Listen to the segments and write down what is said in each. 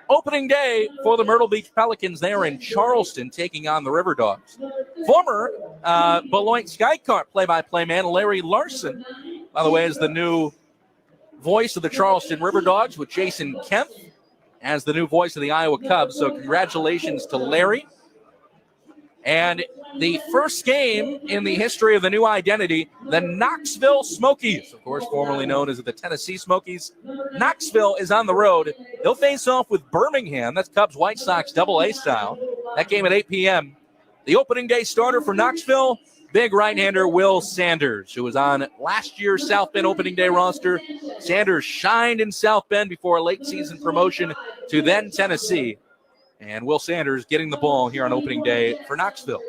opening day for the Myrtle Beach Pelicans. They are in Charleston taking on the River Dogs. Former Beloit Skycarp play-by-play man Larry Larson, by the way, is the new voice of the Charleston River Dogs, with Jason Kemp as the new voice of the Iowa Cubs. So congratulations to Larry. And the first game in the history of the new identity, the Knoxville Smokies, of course, formerly known as the Tennessee Smokies. Knoxville is on the road. They'll face off with Birmingham. That's Cubs White Sox Double-A style. That game at 8 p.m. The opening day starter for Knoxville, big right-hander Will Sanders, who was on last year's South Bend opening day roster. Sanders shined in South Bend before a late-season promotion to then Tennessee. And Will Sanders getting the ball here on opening day for Knoxville.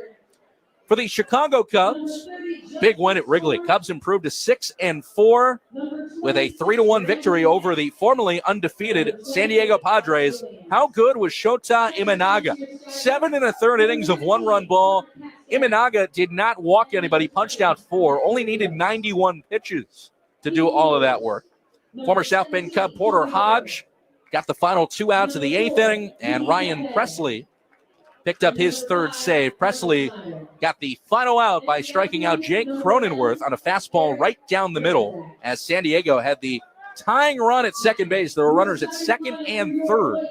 For the Chicago Cubs, big win at Wrigley. Cubs improved to 6-4 with a 3-1 victory over the formerly undefeated San Diego Padres. How good was Shota Imanaga? 7 1/3 innings of one-run ball. Imanaga did not walk anybody, punched out 4, only needed 91 pitches to do all of that work. Former South Bend Cub Porter Hodge got the final 2 outs of the 8th inning, and Ryan Presley picked up his 3rd save. Presley got the final out by striking out Jake Cronenworth on a fastball right down the middle, as San Diego had the tying run at second base. There were runners at 2nd and 3rd.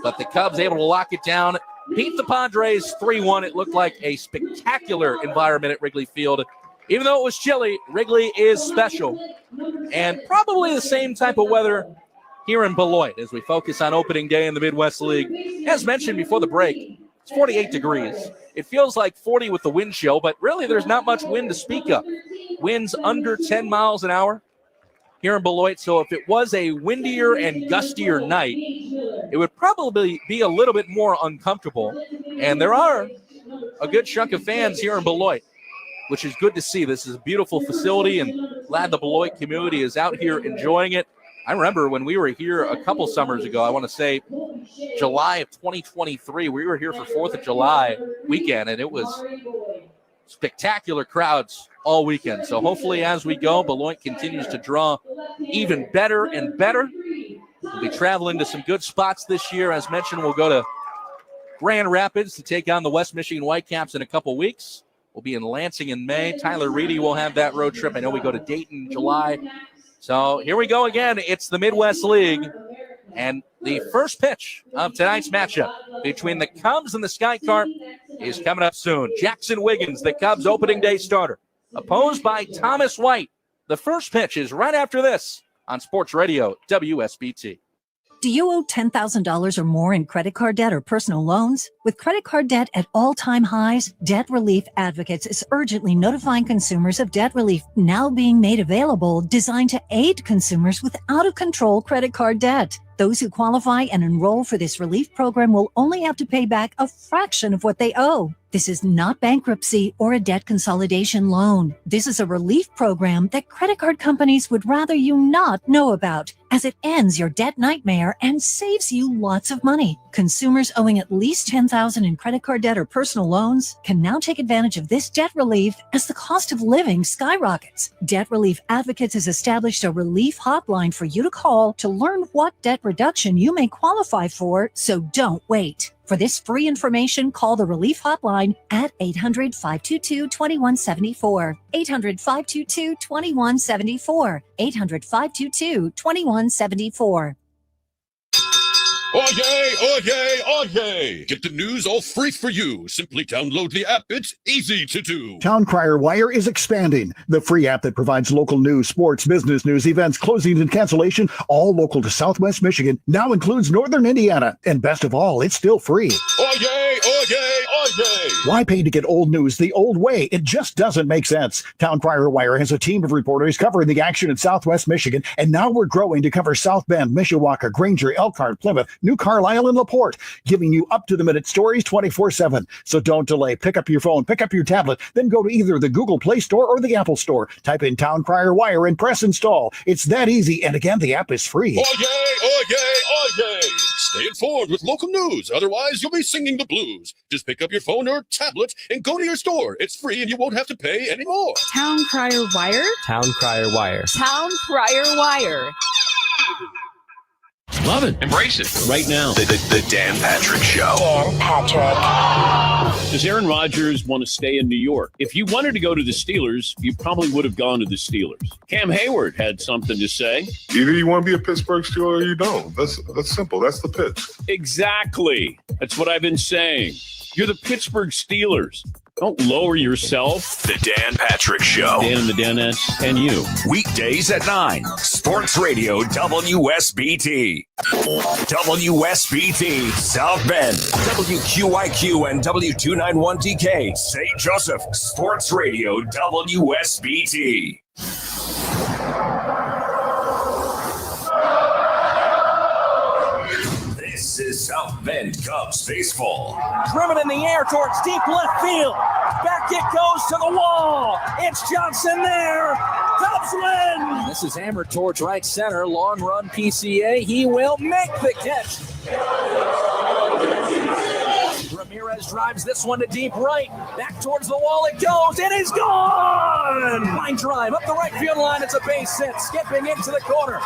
But the Cubs able to lock it down, beat the Padres 3-1. It looked like a spectacular environment at Wrigley Field. Even though it was chilly, Wrigley is special. And probably the same type of weather here in Beloit as we focus on opening day in the Midwest League. As mentioned before the break, it's 48 degrees. It feels like 40 with the wind chill, but really there's not much wind to speak of. Winds under 10 miles an hour here in Beloit. So if it was a windier and gustier night, it would probably be a little bit more uncomfortable. And there are a good chunk of fans here in Beloit, which is good to see. This is a beautiful facility, and glad the Beloit community is out here enjoying it. I remember when we were here a couple summers ago, I want to say July of 2023, we were here for 4th of July weekend, and it was spectacular crowds all weekend. So hopefully as we go, Beloit continues to draw even better and better. We'll be traveling to some good spots this year. As mentioned, we'll go to Grand Rapids to take on the West Michigan Whitecaps in a couple weeks. We'll be in Lansing in May. Tyler Reedy will have that road trip. I know we go to Dayton in July. So here we go again. It's the Midwest League. And the first pitch of tonight's matchup between the Cubs and the Skycarp is coming up soon. Jackson Wiggins, the Cubs opening day starter, opposed by Thomas White. The first pitch is right after this on Sports Radio WSBT. Do you owe $10,000 or more in credit card debt or personal loans? With credit card debt at all-time highs, Debt Relief Advocates is urgently notifying consumers of debt relief now being made available, designed to aid consumers with out-of-control credit card debt. Those who qualify and enroll for this relief program will only have to pay back a fraction of what they owe. This is not bankruptcy or a debt consolidation loan. This is a relief program that credit card companies would rather you not know about, as it ends your debt nightmare and saves you lots of money. Consumers owing at least $10,000 in credit card debt or personal loans can now take advantage of this debt relief as the cost of living skyrockets. Debt Relief Advocates has established a relief hotline for you to call to learn what debt reduction you may qualify for, so don't wait. For this free information, call the Relief Hotline at 800-522-2174. 800-522-2174. 800-522-2174. Oyez, oyez, oyez! Get the news all free for you. Simply download the app. It's easy to do. Town Crier Wire is expanding. The free app that provides local news, sports, business news, events, closings, and cancellation, all local to Southwest Michigan, now includes Northern Indiana. And best of all, it's still free. Oyez, oyez, oyez! Why pay to get old news the old way? It just doesn't make sense. Town Crier Wire has a team of reporters covering the action in Southwest Michigan, and now we're growing to cover South Bend, Mishawaka, Granger, Elkhart, Plymouth, New Carlisle, and LaPorte, giving you up-to-the-minute stories 24/7. So don't delay. Pick up your phone, pick up your tablet, then go to either the Google Play Store or the Apple Store. Type in Town Crier Wire and press install. It's that easy, and again, the app is free. Oyez, oyez, oyez! Stay informed with local news, otherwise you'll be singing the blues. Just pick up your phone or tablet and go to your store. It's free and you won't have to pay anymore. Town Crier Wire? Town Crier Wire. Town Crier Wire. Love it. Embrace it right now. The Dan Patrick Show. Dan Patrick. Does Aaron Rodgers want to stay in New York? If you wanted to go to the Steelers, you probably would have gone to the Steelers. Cam Hayward had something to say. Either you want to be a Pittsburgh Steeler or you don't. That's simple. That's the pitch. Exactly. That's what I've been saying. You're the Pittsburgh Steelers. Don't lower yourself. The Dan Patrick Show. Dan and the Danettes and you. Weekdays at 9. Sports Radio WSBT. WSBT South Bend. WQIQ and W291DK St. Joseph. Sports Radio WSBT. This is South Bend Cubs baseball. Driven in the air towards deep left field. Back it goes to the wall. It's Johnson there. Cubs win. This is hammered towards right center. Long run PCA. He will make the catch. Ramirez drives this one to deep right. Back towards the wall it goes. It is gone. Line drive up the right field line. It's a base hit. Skipping into the corner.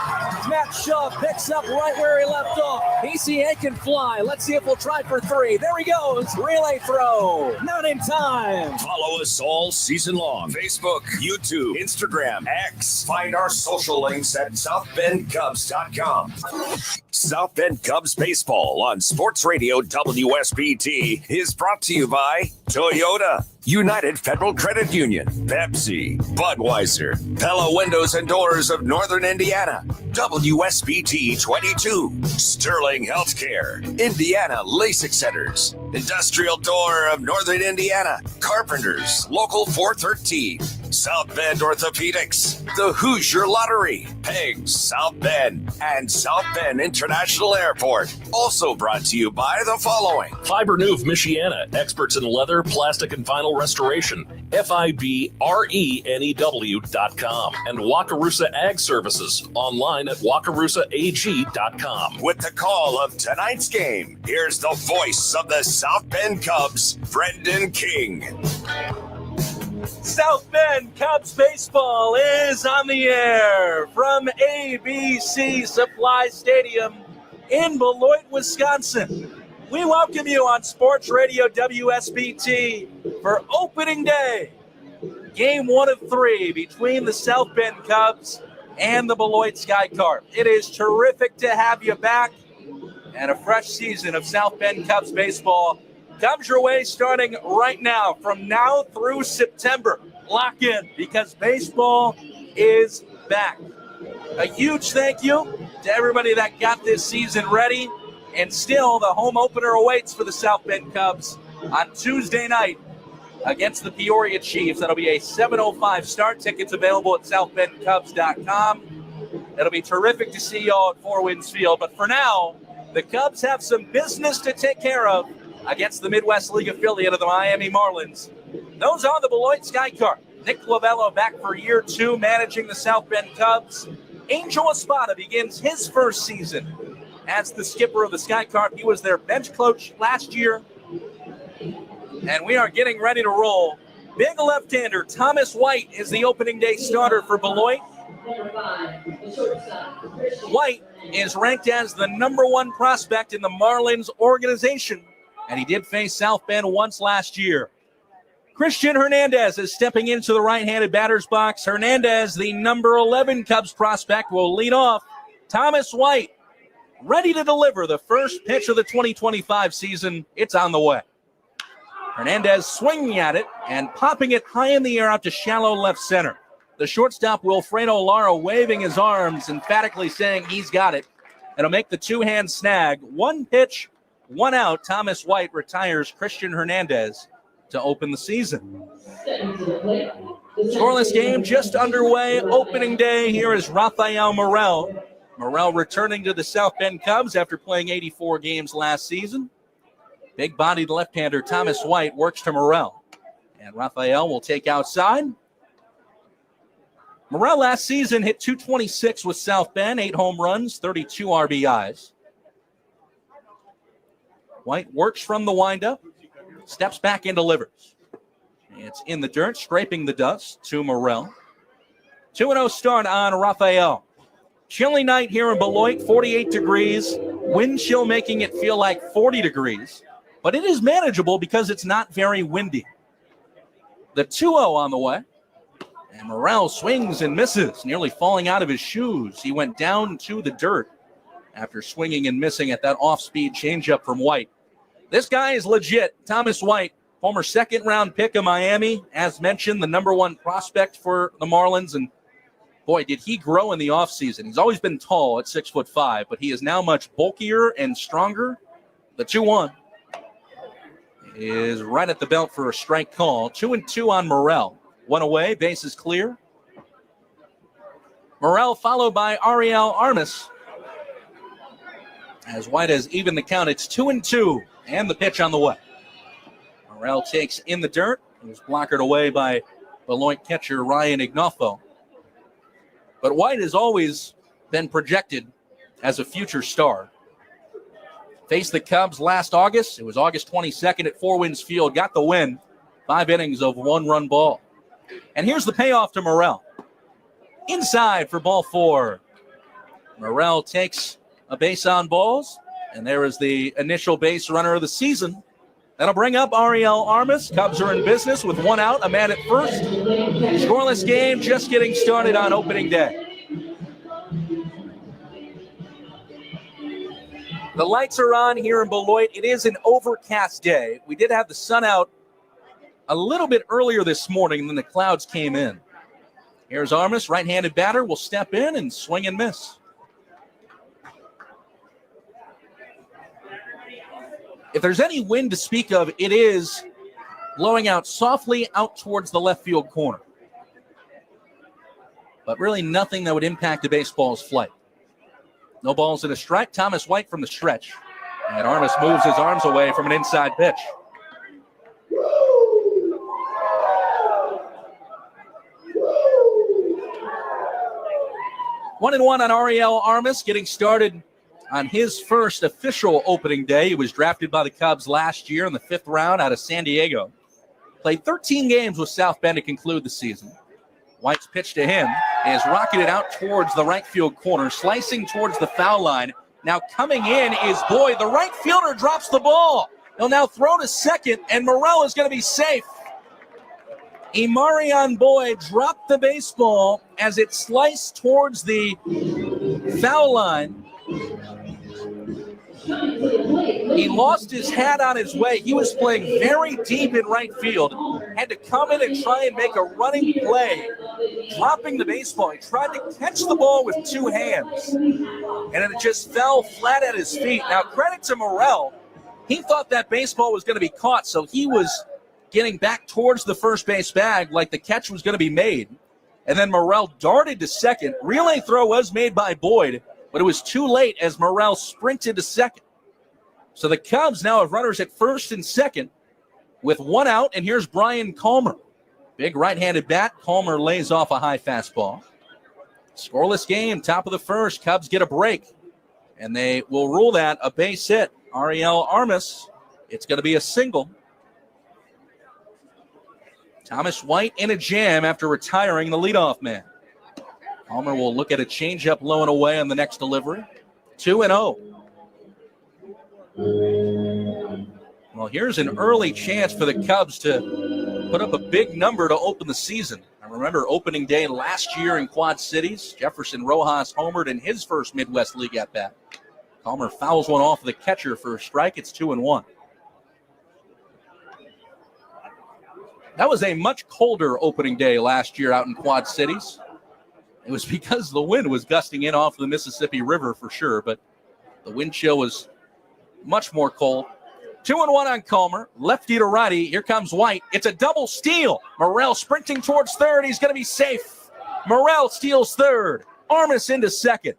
Matt Shaw picks up right where he left off. PCA can fly. Let's see if we'll try for 3. There he goes. Relay throw. Not in time. Follow us all season long. Facebook, YouTube, Instagram, X. Find our social links at SouthBendCubs.com. South Bend Cubs baseball on Sports Radio WSBT is brought to you by Toyota, United Federal Credit Union, Pepsi, Budweiser, Pella Windows and Doors of Northern Indiana, WSBT 22, Sterling Healthcare, Indiana LASIK Centers, Industrial Door of Northern Indiana, Carpenters, Local 413, South Bend Orthopedics, the Hoosier Lottery, Pigs, South Bend, and South Bend International Airport. Also brought to you by the following. Fiber New of Michiana, experts in leather, plastic, and vinyl restoration. FIBRENEW.com. And Wakarusa Ag Services, online at wakarusaag.com. With the call of tonight's game, here's the voice of the South Bend Cubs, Brendan King. South Bend Cubs baseball is on the air from ABC Supply Stadium in Beloit, Wisconsin. We welcome you on Sports Radio WSBT for opening day. Game 1 of 3 between the South Bend Cubs and the Beloit Skycarp. It is terrific to have you back, and a fresh season of South Bend Cubs baseball comes your way starting right now. From now through September, lock in because baseball is back. A huge thank you to everybody that got this season ready. And still, the home opener awaits for the South Bend Cubs on Tuesday night against the Peoria Chiefs. That'll be a 7:05 start. Tickets available at southbendcubs.com. It'll be terrific to see y'all at Four Winds Field. But for now, the Cubs have some business to take care of against the Midwest League affiliate of the Miami Marlins. Those are the Beloit Skycarp. Nick Clavello back for year 2 managing the South Bend Cubs. Angel Espada begins his first season as the skipper of the Skycarp. He was their bench coach last year. And we are getting ready to roll. Big left-hander Thomas White is the opening day starter for Beloit. White is ranked as the #1 prospect in the Marlins organization, and he did face South Bend once last year. Christian Hernandez is stepping into the right-handed batter's box. Hernandez, the #11 Cubs prospect, will lead off. Thomas White, ready to deliver the first pitch of the 2025 season. It's on the way. Hernandez swinging at it and popping it high in the air out to shallow left center. The shortstop, Wilfredo Lara, waving his arms, emphatically saying he's got it. It'll make the two-hand snag. 1 pitch, 1 out. Thomas White retires Christian Hernandez to open the season. Scoreless game just underway. Opening day. Here is Rafael Morel. Morel returning to the South Bend Cubs after playing 84 games last season. Big-bodied left-hander Thomas White works to Morel. And Rafael will take outside. Morel last season hit .226 with South Bend, 8 home runs, 32 RBIs. White works from the windup, steps back and delivers. It's in the dirt, scraping the dust to Morel. 2-0 start on Rafael. Chilly night here in Beloit, 48 degrees. Wind chill making it feel like 40 degrees. But it is manageable because it's not very windy. The 2-0 on the way. And Morrell swings and misses, nearly falling out of his shoes. He went down to the dirt after swinging and missing at that off-speed changeup from White. This guy is legit. Thomas White, former second-round pick of Miami. As mentioned, the number one prospect for the Marlins. And boy, did he grow in the offseason. He's always been tall at 6'5", but he is now much bulkier and stronger. The 2-1 is right at the belt for a strike call. 2-2 on Morrell. One away, base is clear. Morrell followed by Ariel Armas. As White has even the count, it's 2-2, and the pitch on the way. Morrell takes in the dirt. He was blockered away by Beloit catcher Ryan Ignofo. But White has always been projected as a future star. Faced the Cubs last August. It was August 22nd at Four Winds Field. Got the win. 5 innings of 1-run ball. And here's the payoff to Morrell. Inside for ball 4. Morrell takes a base on balls. And there is the initial base runner of the season. That'll bring up Ariel Armas. Cubs are in business with 1 out, a man at first. Scoreless game just getting started on opening day. The lights are on here in Beloit. It is an overcast day. We did have the sun out a little bit earlier this morning than the clouds came in. Here's Armas, right-handed batter, will step in and swing and miss. If there's any wind to speak of, it is blowing out softly out towards the left field corner. But really nothing that would impact the baseball's flight. No balls in a strike. Thomas White from the stretch. And Armas moves his arms away from an inside pitch. One and one on Ariel Armas, getting started on his first official opening day. He was drafted by the Cubs last year in the 5th round out of San Diego. Played 13 games with South Bend to conclude the season. White's pitch to him is rocketed out towards the right field corner, slicing towards the foul line. Now coming in is Boyd. The right fielder drops the ball. He'll now throw to second, and Morrell is going to be safe. Emarion Boyd dropped the baseball as it sliced towards the foul line. He lost his hat on his way. He was playing very deep in right field. Had to come in and try and make a running play, dropping the baseball. He tried to catch the ball with 2 hands, and it just fell flat at his feet. Now, credit to Morrell. He thought that baseball was going to be caught, so he was getting back towards the first base bag like the catch was going to be made. And then Morrell darted to second. Relay throw was made by Boyd, but it was too late as Morrell sprinted to second. So the Cubs now have runners at first and second with 1 out, and here's Brian Calmer. Big right-handed bat. Calmer lays off a high fastball. Scoreless game, top of the first. Cubs get a break, and they will rule that a base hit. Ariel Armas, it's going to be a single. Thomas White in a jam after retiring the leadoff man. Calmer will look at a changeup low and away on the next delivery. 2-0. Well, here's an early chance for the Cubs to put up a big number to open the season. I remember opening day last year in Quad Cities. Jefferson Rojas homered in his first Midwest League at bat. Calmer fouls one off the catcher for a strike. It's 2-1. That was a much colder opening day last year out in Quad Cities. It was because the wind was gusting in off the Mississippi River for sure, but the wind chill was much more cold. 2-1 on Calmer. Lefty to righty. Here comes White. It's a double steal. Morrell sprinting towards third. He's going to be safe. Morrell steals third. Armas into second.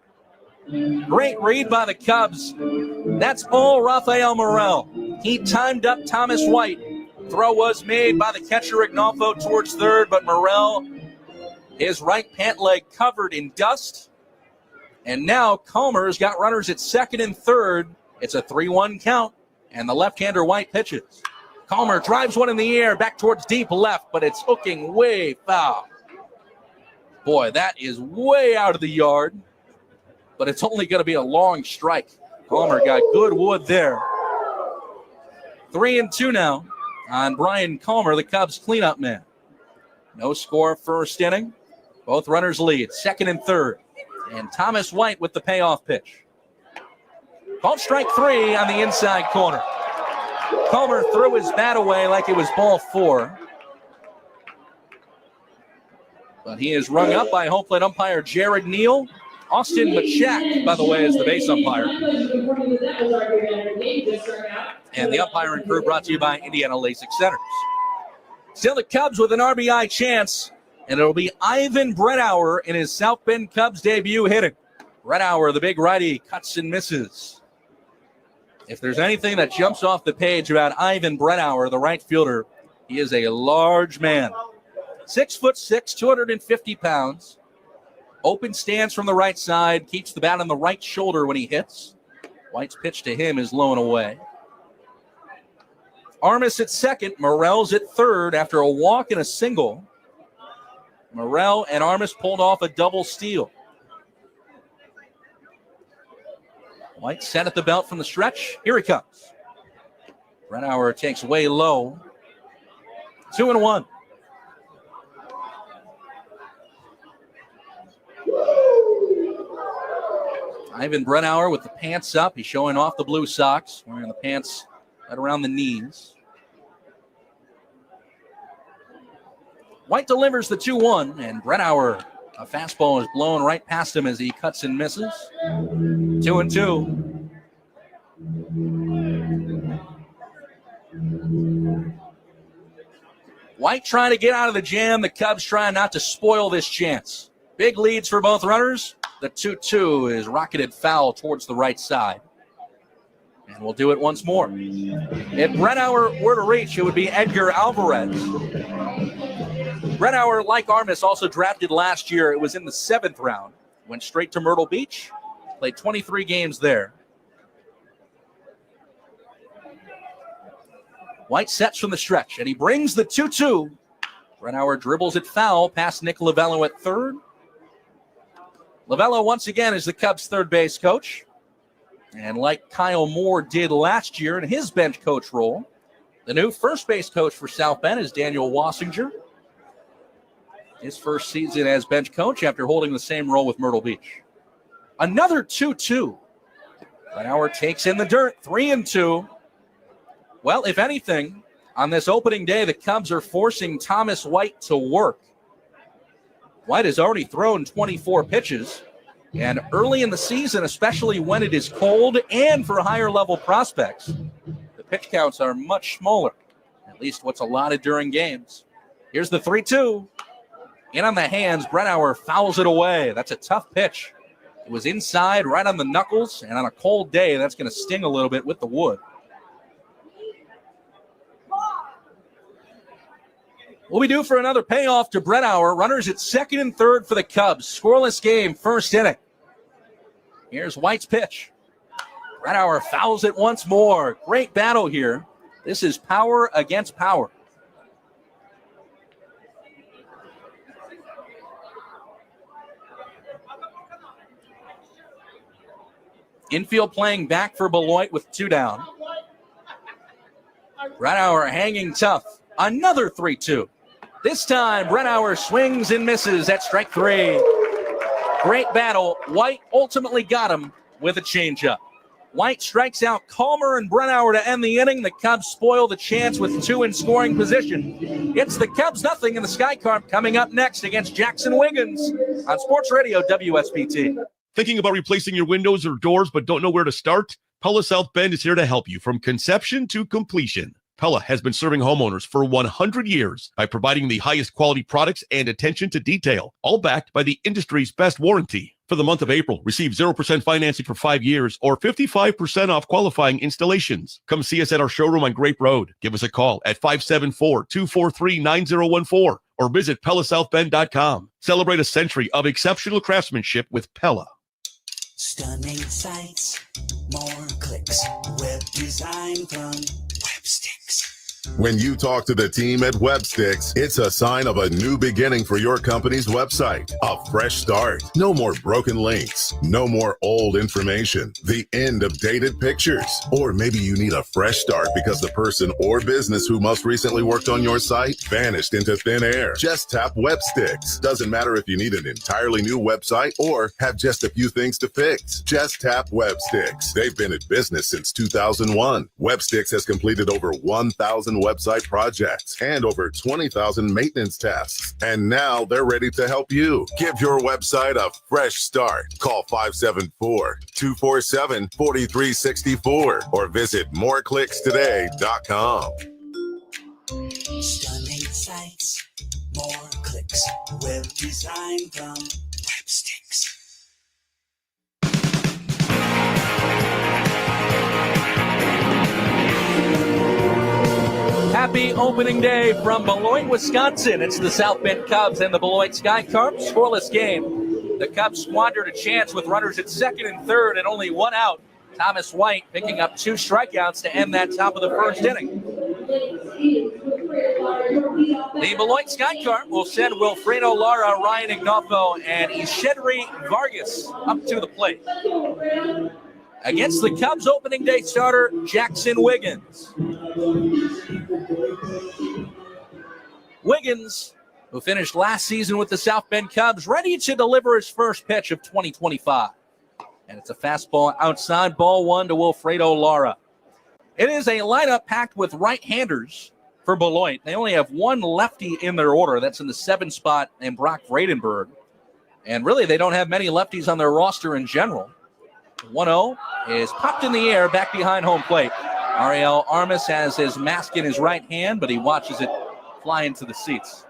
Great read by the Cubs. That's all Rafael Morrell. He timed up Thomas White. Throw was made by the catcher Ignofo towards third, but Morrell, his right pant leg covered in dust. And now Calmer's got runners at second and third. It's a 3-1 count, and the left-hander White pitches. Calmer drives one in the air back towards deep left, but it's hooking way foul. Boy, that is way out of the yard. but it's only going to be a long strike. Palmer got good wood there. 3-2 now on Brian Calmer, the Cubs cleanup man. No score first inning. Both runners lead, second and third. And Thomas White with the payoff pitch. Called strike 3 on the inside corner. Calmer threw his bat away like it was ball 4. But he is rung up by home plate umpire Jared Neal. Austin Machak, by the way, is the base umpire. And the umpiring crew brought to you by Indiana LASIK Centers. Still the Cubs with an RBI chance, and it'll be Ivan Brettauer in his South Bend Cubs debut hitting. Brettauer, the big righty, cuts and misses. If there's anything that jumps off the page about Ivan Brettauer, the right fielder, he is a large man. 6'6", 250 pounds. Open stance from the right side, keeps the bat on the right shoulder when he hits. White's pitch to him is low and away. Armas at second, Morel's at third after a walk and a single. Morel and Armas pulled off a double steal. White set at the belt from the stretch. Here he comes. Brettauer takes way low. 2-1. Ivan Brettauer with the pants up. He's showing off the blue socks, wearing the pants right around the knees. White delivers the 2-1, and Brettauer, a fastball is blown right past him as he cuts and misses. 2-2. White trying to get out of the jam. The Cubs trying not to spoil this chance. Big leads for both runners. The 2-2 is rocketed foul towards the right side. And we'll do it once more. If Brettauer were to reach, it would be Edgar Alvarez. Brettauer, like Armas, also drafted last year. It was in the 7th round. Went straight to Myrtle Beach. Played 23 games there. White sets from the stretch, and he brings the 2-2. Brettauer dribbles it foul past Nick Lavello at third. Lavello, once again, is the Cubs' third base coach. And like Kyle Moore did last year in his bench coach role, the new first base coach for South Bend is Daniel Wassinger. His first season as bench coach after holding the same role with Myrtle Beach. Another 2-2. Brettauer takes in the dirt, 3-2. Well, if anything, on this opening day, the Cubs are forcing Thomas White to work. White has already thrown 24 pitches, and early in the season, especially when it is cold and for higher level prospects, the pitch counts are much smaller, at least what's allotted during games. Here's the 3-2. In on the hands, Brettauer fouls it away. That's a tough pitch. It was inside, right on the knuckles, and on a cold day, that's going to sting a little bit with the wood. We'll be due for another payoff to Brettauer. Runners at second and third for the Cubs. Scoreless game, first inning. Here's White's pitch. Brettauer fouls it once more. Great battle here. This is power against power. Infield playing back for Beloit with 2 down. Brettauer hanging tough. Another 3-2. This time, Brettauer swings and misses at strike 3. Great battle. White ultimately got him with a changeup. White strikes out Calmer and Brettauer to end the inning. The Cubs spoil the chance with 2 in scoring position. It's the Cubs nothing in the Sky Carp coming up next against Jackson Wiggins on Sports Radio WSBT. Thinking about replacing your windows or doors but don't know where to start? Pella South Bend is here to help you from conception to completion. Pella has been serving homeowners for 100 years by providing the highest quality products and attention to detail, all backed by the industry's best warranty. For the month of April, receive 0% financing for 5 years or 55% off qualifying installations. Come see us at our showroom on Grape Road. Give us a call at 574-243-9014 or visit PellaSouthBend.com. Celebrate a century of exceptional craftsmanship with Pella. Stunning sights, more clicks, web design from Websticks. When you talk to the team at Websticks, it's a sign of a new beginning for your company's website. A fresh start. No more broken links. No more old information. The end of dated pictures. Or maybe you need a fresh start because the person or business who most recently worked on your site vanished into thin air. Just tap Websticks. Doesn't matter if you need an entirely new website or have just a few things to fix. Just tap Websticks. They've been in business since 2001. Websticks has completed over 1,000 website projects and over 20,000 maintenance tasks. And now they're ready to help you. Give your website a fresh start. Call 574-247-4364 or visit moreclickstoday.com. Stunning sights, more clicks. Web design from Websticks. Happy opening day from Beloit, Wisconsin. It's the South Bend Cubs and the Beloit Sky CARPS. Scoreless game. The Cubs squandered a chance with runners at second and third and only one out. Thomas White picking up 2 strikeouts to end that top of the first inning. The Beloit Sky Carp will send Wilfredo Lara, Ryan Ignoffo, and Ishedri Vargas up to the plate. Against the Cubs opening day starter, Jackson Wiggins. Wiggins, who finished last season with the South Bend Cubs, ready to deliver his first pitch of 2025. And it's a fastball outside, ball 1 to Wilfredo Lara. It is a lineup packed with right-handers for Beloit. They only have one lefty in their order. That's in the 7 spot, and Brock Vradenberg. And really, they don't have many lefties on their roster in general. 1-0 is popped in the air back behind home plate. Ariel Armas has his mask in his right hand, but he watches it fly into the seats.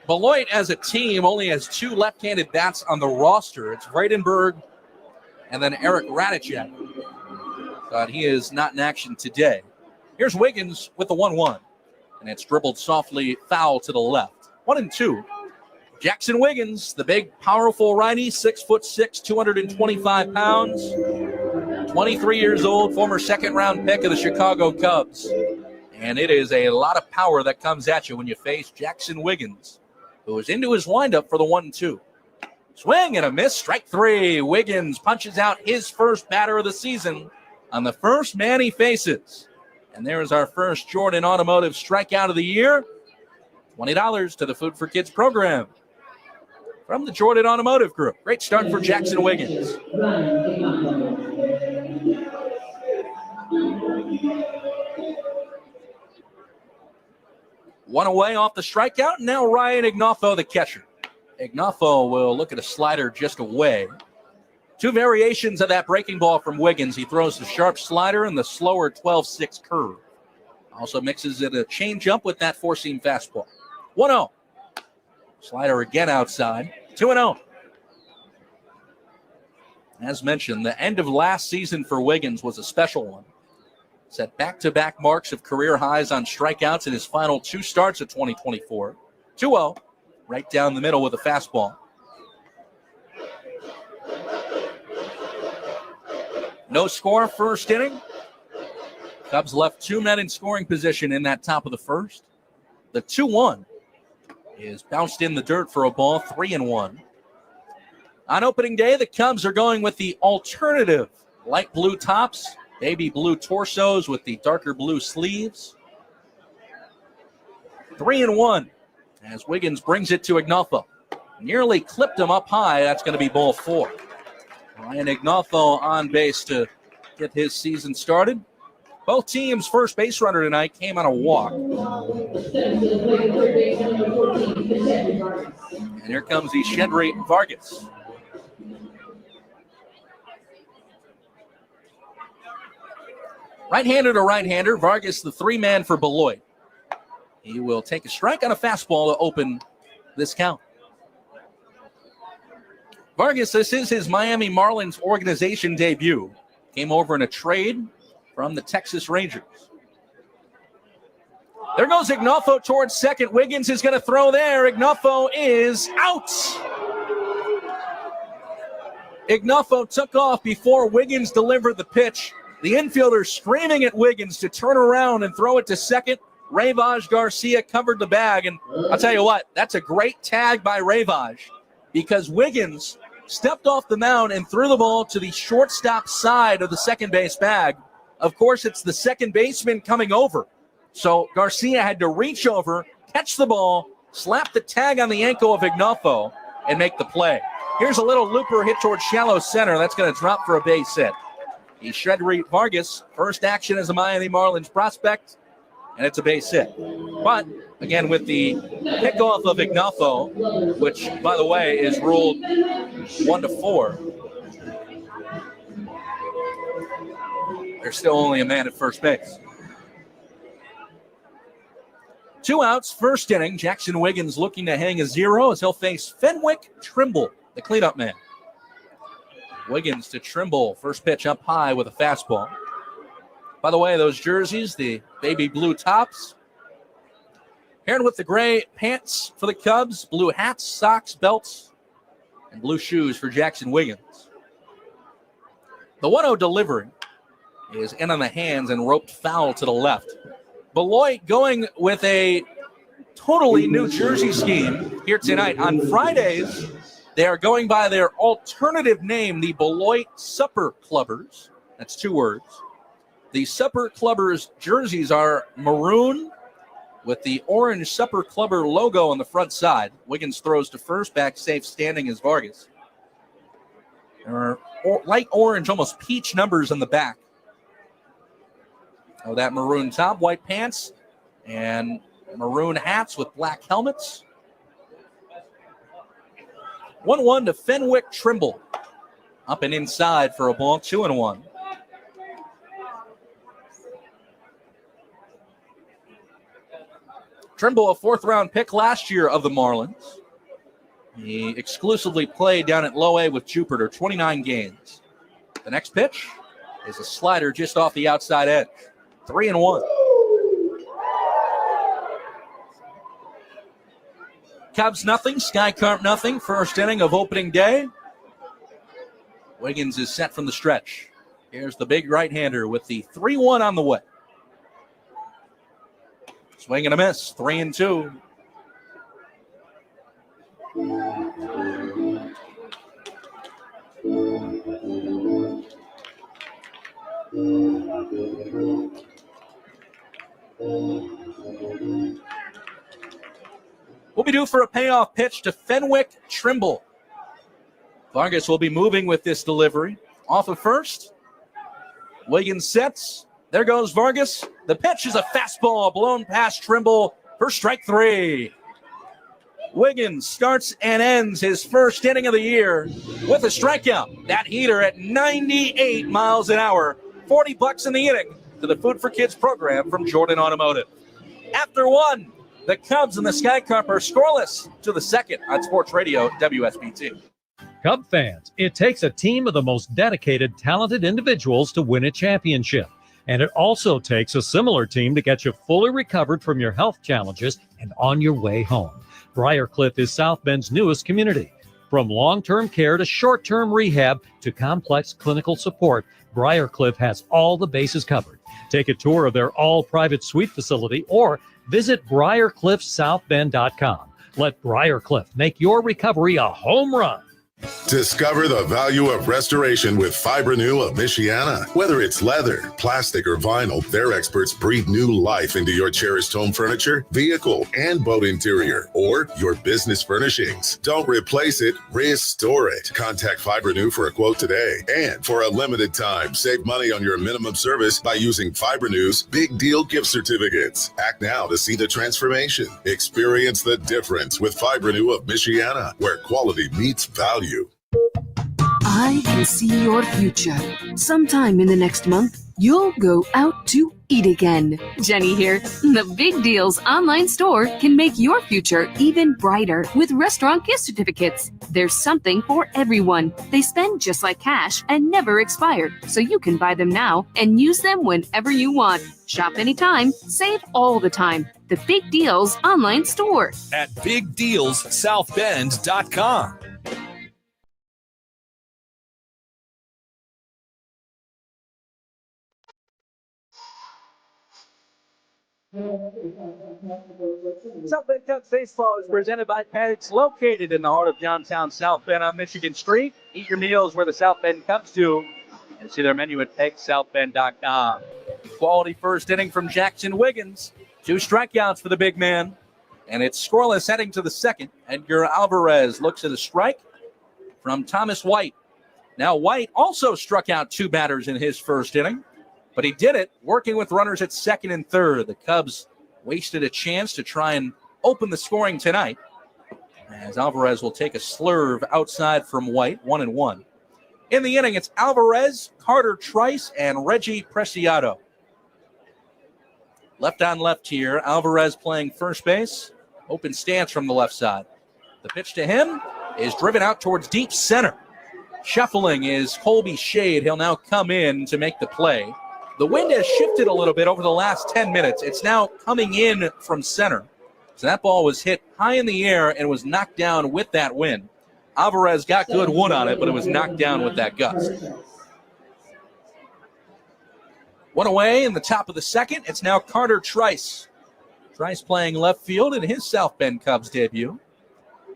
Beloit as a team only has 2 left-handed bats on the roster. It's Vradenberg and then Eric Radicek. But he is not in action today. Here's Wiggins with the 1-1. And it's dribbled softly foul to the left. 1-2. Jackson Wiggins, the big, powerful righty, 6'6", 225 pounds, 23 years old, former second-round pick of the Chicago Cubs. And it is a lot of power that comes at you when you face Jackson Wiggins, who is into his windup for the 1-2. Swing and a miss, strike 3. Wiggins punches out his first batter of the season on the first man he faces. And there is our first Jordan Automotive strikeout of the year. $20 to the Food for Kids program from the Jordan Automotive Group. Great start for Jackson Wiggins. One away off the strikeout. Now Ryan Ignoffo, the catcher. Ignoffo will look at a slider just away. 2 variations of that breaking ball from Wiggins. He throws the sharp slider and the slower 12-6 curve. Also mixes it a changeup with that 4-seam fastball. 1-0. Slider again outside. 2-0. As mentioned, the end of last season for Wiggins was a special one. Set back-to-back marks of career highs on strikeouts in his final 2 starts of 2024. 2-0. Right down the middle with a fastball. No score first inning. Cubs left 2 men in scoring position in that top of the first. The 2-1 is bounced in the dirt for a ball, 3-1. On opening day, the Cubs are going with the alternative light blue tops, baby blue torsos with the darker blue sleeves. 3-1 as Wiggins brings it to Ignoffo. Nearly clipped him up high. That's going to be ball 4. Ryan Ignoffo on base to get his season started. Both teams' first base runner tonight came on a walk. And here comes Ishedri Vargas. Right-hander to right-hander, Vargas the 3-man for Beloit. He will take a strike on a fastball to open this count. Vargas, this is his Miami Marlins organization debut. Came over in a trade from the Texas Rangers. There goes Ignoffo towards second. Wiggins is going to throw there. Ignoffo is out. Ignoffo took off before Wiggins delivered the pitch. The infielder screaming at Wiggins to turn around and throw it to second. Ravage Garcia covered the bag, and I'll tell you what, that's a great tag by Ravage because Wiggins stepped off the mound and threw the ball to the shortstop side of the second base bag. Of course, it's the second baseman coming over. So Garcia had to reach over, catch the ball, slap the tag on the ankle of Ignoffo, and make the play. Here's a little looper hit towards shallow center. That's going to drop for a base hit. He's Shedry Vargas, first action as a Miami Marlins prospect, and it's a base hit. But, again, with the pickoff of Ignoffo, which, by the way, is ruled 1-4, there's still only a man at first base. 2 outs, first inning. Jackson Wiggins looking to hang a 0 as he'll face Fenwick Trimble, the cleanup man. Wiggins to Trimble, first pitch up high with a fastball. By the way, those jerseys, the baby blue tops, paired with the gray pants for the Cubs, blue hats, socks, belts, and blue shoes for Jackson Wiggins. The 1-0 delivery is in on the hands and roped foul to the left. Beloit going with a totally New Jersey scheme here tonight. On Fridays, they are going by their alternative name, the Beloit Supper Clubbers. That's 2 words. The Supper Clubbers jerseys are maroon with the orange Supper Clubber logo on the front side. Wiggins throws to first, back safe, standing as Vargas. There are light orange, almost peach numbers on the back. Oh, that maroon top, white pants, and maroon hats with black helmets. 1-1 to Fenwick Trimble. Up and inside for a ball, 2-1. Trimble, a 4th-round pick last year of the Marlins. He exclusively played down at Low A with Jupiter, 29 games. The next pitch is a slider just off the outside edge. 3-1. Cubs nothing, Sky Carp nothing. First inning of opening day. Wiggins is set from the stretch. Here's the big right-hander with the 3-1 on the way. Swing and a miss, 3-2. We'll be due for a payoff pitch to Fenwick Trimble. Vargas will be moving with this delivery. Off of first. Wiggins sets. There goes Vargas. The pitch is a fastball blown past Trimble for strike 3. Wiggins starts and ends his first inning of the year with a strikeout. That heater at 98 miles an hour. $40 in the inning to the Food for Kids program from Jordan Automotive. After 1, the Cubs and the Sky Carp are scoreless to the second on Sports Radio WSBT. Cub fans, it takes a team of the most dedicated, talented individuals to win a championship. And it also takes a similar team to get you fully recovered from your health challenges and on your way home. Briarcliff is South Bend's newest community. From long-term care to short-term rehab to complex clinical support, Briarcliff has all the bases covered. Take a tour of their all-private suite facility or visit BriarcliffSouthBend.com. Let Briarcliff make your recovery a home run. Discover the value of restoration with Fibrenew of Michiana. Whether it's leather, plastic, or vinyl, their experts breathe new life into your cherished home furniture, vehicle, and boat interior, or your business furnishings. Don't replace it, restore it. Contact Fibrenew for a quote today. And for a limited time, save money on your minimum service by using Fibrenew's Big Deal gift certificates. Act now to see the transformation. Experience the difference with Fibrenew of Michiana, where quality meets value. I can see your future. Sometime in the next month, you'll go out to eat again. Jenny here. The Big Deals online store can make your future even brighter with restaurant gift certificates. There's something for everyone. They spend just like cash and never expire, so you can buy them now and use them whenever you want. Shop anytime, save all the time. The Big Deals online store at BigDealsSouthBend.com. South Bend Cubs baseball is presented by Paddocks, located in the heart of downtown South Bend on Michigan Street. Eat your meals where the South Bend Cubs do, and see their menu at PegSouthBend.com. Quality first inning from Jackson Wiggins. 2 strikeouts for the big man. And it's scoreless heading to the second. Edgar Alvarez looks at a strike from Thomas White. Now White also struck out 2 batters in his first inning, but he did it working with runners at second and third. The Cubs wasted a chance to try and open the scoring tonight, as Alvarez will take a slurve outside from White, 1-1. In the inning, it's Alvarez, Carter Trice, and Reggie Preciado. Left on left here, Alvarez playing first base. Open stance from the left side. The pitch to him is driven out towards deep center. Shuffling is Colby Shade. He'll now come in to make the play. The wind has shifted a little bit over the last 10 minutes. It's now coming in from center. So that ball was hit high in the air and was knocked down with that wind. Alvarez got good wood on it, but it was knocked down with that gust. One away in the top of the second. It's now Carter Trice. Trice playing left field in his South Bend Cubs debut.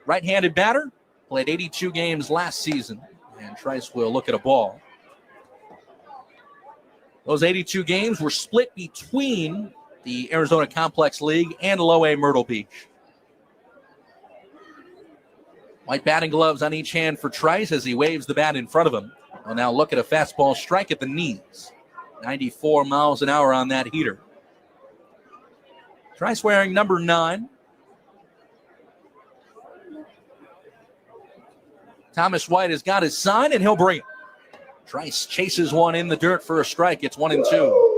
Right-handed batter, played 82 games last season, and Trice will look at a ball. Those 82 games were split between the Arizona Complex League and Low A Myrtle Beach. White batting gloves on each hand for Trice as he waves the bat in front of him. We'll now look at a fastball strike at the knees. 94 miles an hour on that heater. Trice wearing number 9. Thomas White has got his sign, and he'll bring it. Trice chases one in the dirt for a strike. It's 1-2.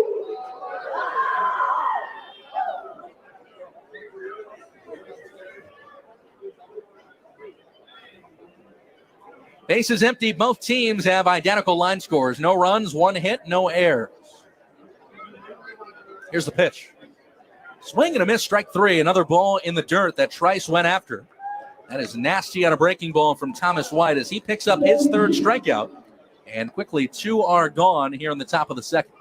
Bases empty. Both teams have identical line scores. No runs, 1 hit, no errors. Here's the pitch. Swing and a miss, strike 3. Another ball in the dirt that Trice went after. That is nasty on a breaking ball from Thomas White as he picks up his 3rd strikeout. And quickly 2 are gone here in the top of the second.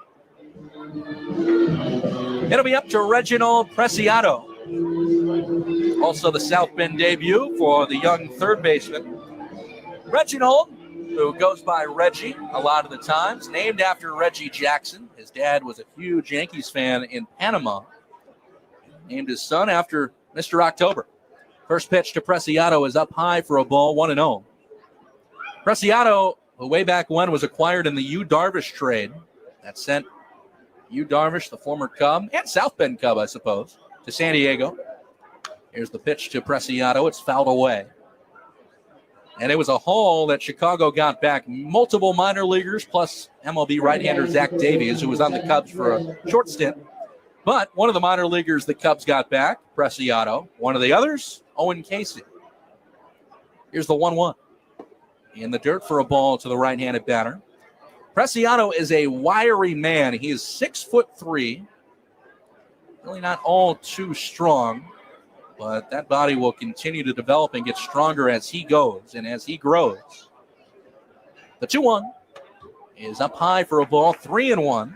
It'll be up to Reginald Preciado. Also the South Bend debut for the young third baseman. Reginald, who goes by Reggie a lot of the times, named after Reggie Jackson. His dad was a huge Yankees fan in Panama. Named his son after Mr. October. First pitch to Preciado is up high for a ball, 1-0. Preciado, way back when, was acquired in the Yu Darvish trade. That sent Yu Darvish, the former Cub, and South Bend Cub, I suppose, to San Diego. Here's the pitch to Preciado. It's fouled away. And it was a haul that Chicago got back. Multiple minor leaguers, plus MLB right-hander Zach Davies, who was on the Cubs for a short stint. But one of the minor leaguers the Cubs got back, Preciado. One of the others, Owen Casey. Here's the 1-1. In the dirt for a ball to the right-handed batter. Preciado is a wiry man. He is 6'3". Really not all too strong, but that body will continue to develop and get stronger as he goes and as he grows. The 2-1 is up high for a ball, 3-1.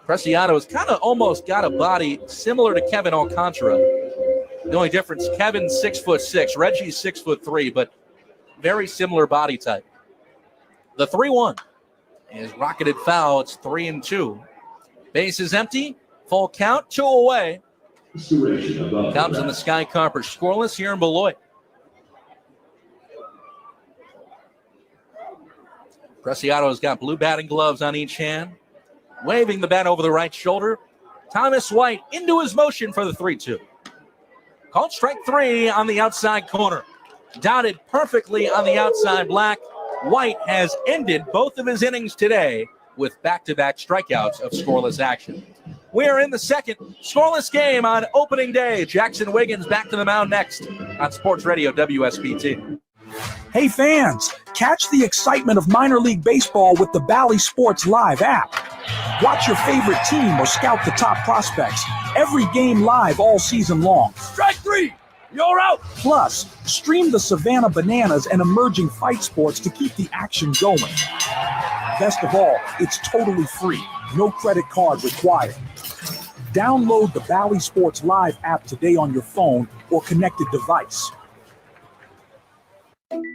Preciado has kind of almost got a body similar to Kevin Alcantara. The only difference, Kevin's 6'6", Reggie's 6'3", but very similar body type. The 3-1 is rocketed foul. It's 3-2. Base is empty. Full count, 2 away. Cubs and the Sky Carpers scoreless here in Beloit. Preciado's got blue batting gloves on each hand. Waving the bat over the right shoulder. Thomas White into his motion for the 3-2. Called strike 3 on the outside corner. Dotted perfectly on the outside black. White has ended both of his innings today with back-to-back strikeouts of scoreless action. We are in the second scoreless game on opening day. Jackson Wiggins back to the mound next on Sports Radio WSBT. Hey fans, catch the excitement of minor league baseball with the Bally Sports Live app. Watch your favorite team or scout the top prospects. Every game live all season long. Strike 3, you're out. Plus, stream the Savannah Bananas and emerging fight sports to keep the action going. Best of all, it's totally free. No credit card required. Download the Bally Sports Live app today on your phone or connected device.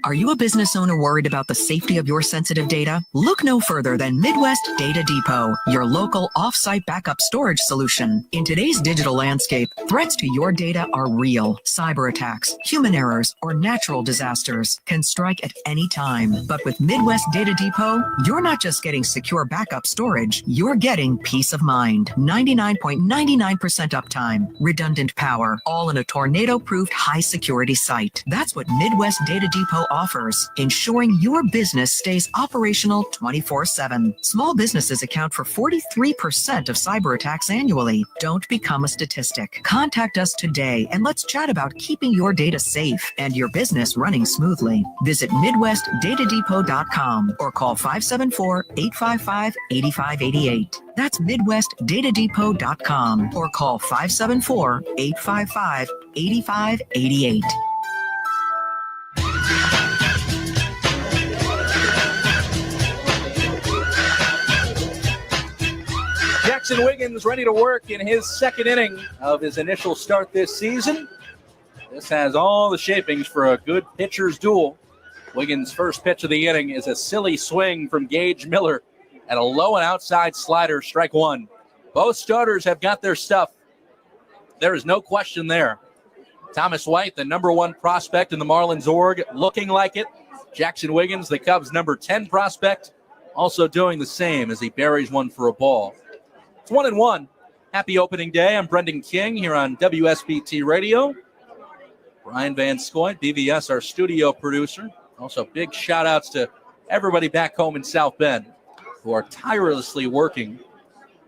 Are you a business owner worried about the safety of your sensitive data? Look no further than Midwest Data Depot, your local off-site backup storage solution. In today's digital landscape, threats to your data are real. Cyber attacks, human errors, or natural disasters can strike at any time. But with Midwest Data Depot, you're not just getting secure backup storage, you're getting peace of mind. 99.99% uptime, redundant power, all in a tornado-proofed high-security site. That's what Midwest Data Depot offers, ensuring your business stays operational 24/7. Small businesses account for 43% of cyber attacks annually. Don't become a statistic. Contact us today and let's chat about keeping your data safe and your business running smoothly. Visit MidwestDataDepot.com or call 574-855-8588. That's MidwestDataDepot.com or call 574-855-8588. Jackson Wiggins ready to work in his second inning of his initial start this season. This has all the shapings for a good pitcher's duel. Wiggins' first pitch of the inning is a silly swing from Gage Miller and a low and outside slider, strike one. Both starters have got their stuff. There is no question there. Thomas White, the number one prospect in the Marlins org, looking like it. Jackson Wiggins, the Cubs' number 10 prospect, also doing the same as he buries one for a ball. It's 1-1. Happy opening day. I'm Brendan King here on WSBT Radio. Brian Van Scoy, BVS, our studio producer. Also, big shout-outs to everybody back home in South Bend who are tirelessly working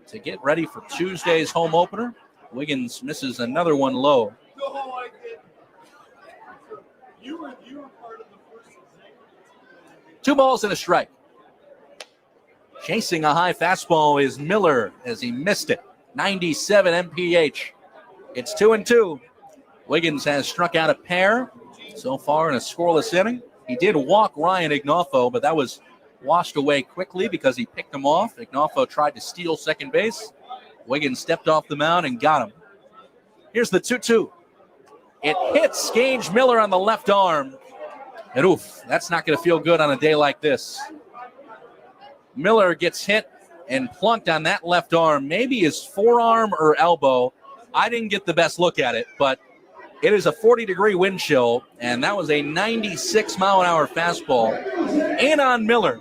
to get ready for Tuesday's home opener. Wiggins misses another one low. Two balls and a strike. Chasing a high fastball is Miller as he missed it. 97 mph. It's 2-2. Wiggins has struck out a pair so far in a scoreless inning. He did walk Ryan Ignoffo, but that was washed away quickly because he picked him off. Ignoffo tried to steal second base. Wiggins stepped off the mound and got him. Here's the 2-2. It hits Gage Miller on the left arm. And oof, that's not going to feel good on a day like this. Miller gets hit and plunked on that left arm, maybe his forearm or elbow. I didn't get the best look at it, but it is a 40-degree wind chill, and that was a 96-mile-an-hour fastball in on Miller,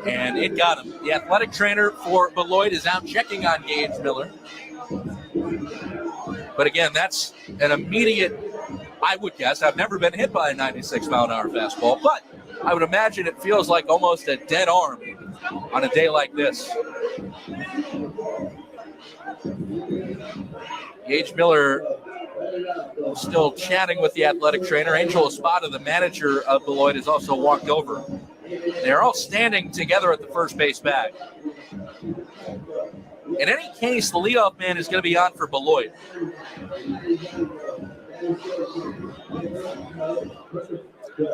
and it got him. The athletic trainer for Beloit is out checking on Gage Miller. But again, that's an immediate, I would guess, I've never been hit by a 96-mile-an-hour fastball, but I would imagine it feels like almost a dead arm on a day like this. Gage Miller still chatting with the athletic trainer. Angel Espada, the manager of Beloit, has also walked over. They're all standing together at the first base bag. In any case, the leadoff man is going to be on for Beloit.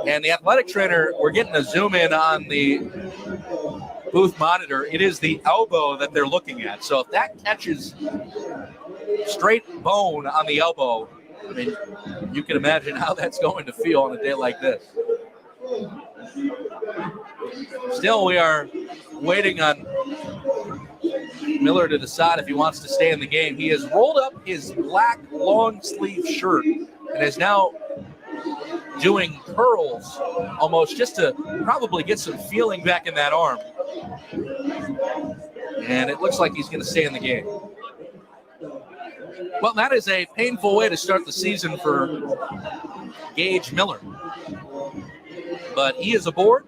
And the athletic trainer, we're getting a zoom in on the booth monitor. It is the elbow that they're looking at. So if that catches straight bone on the elbow, I mean, you can imagine how that's going to feel on a day like this. Still, we are waiting on Miller to decide if he wants to stay in the game. He has rolled up his black long sleeve shirt and is now doing curls almost just to probably get some feeling back in that arm. And it looks like he's going to stay in the game. Well, that is a painful way to start the season for Gage Miller. But he is aboard.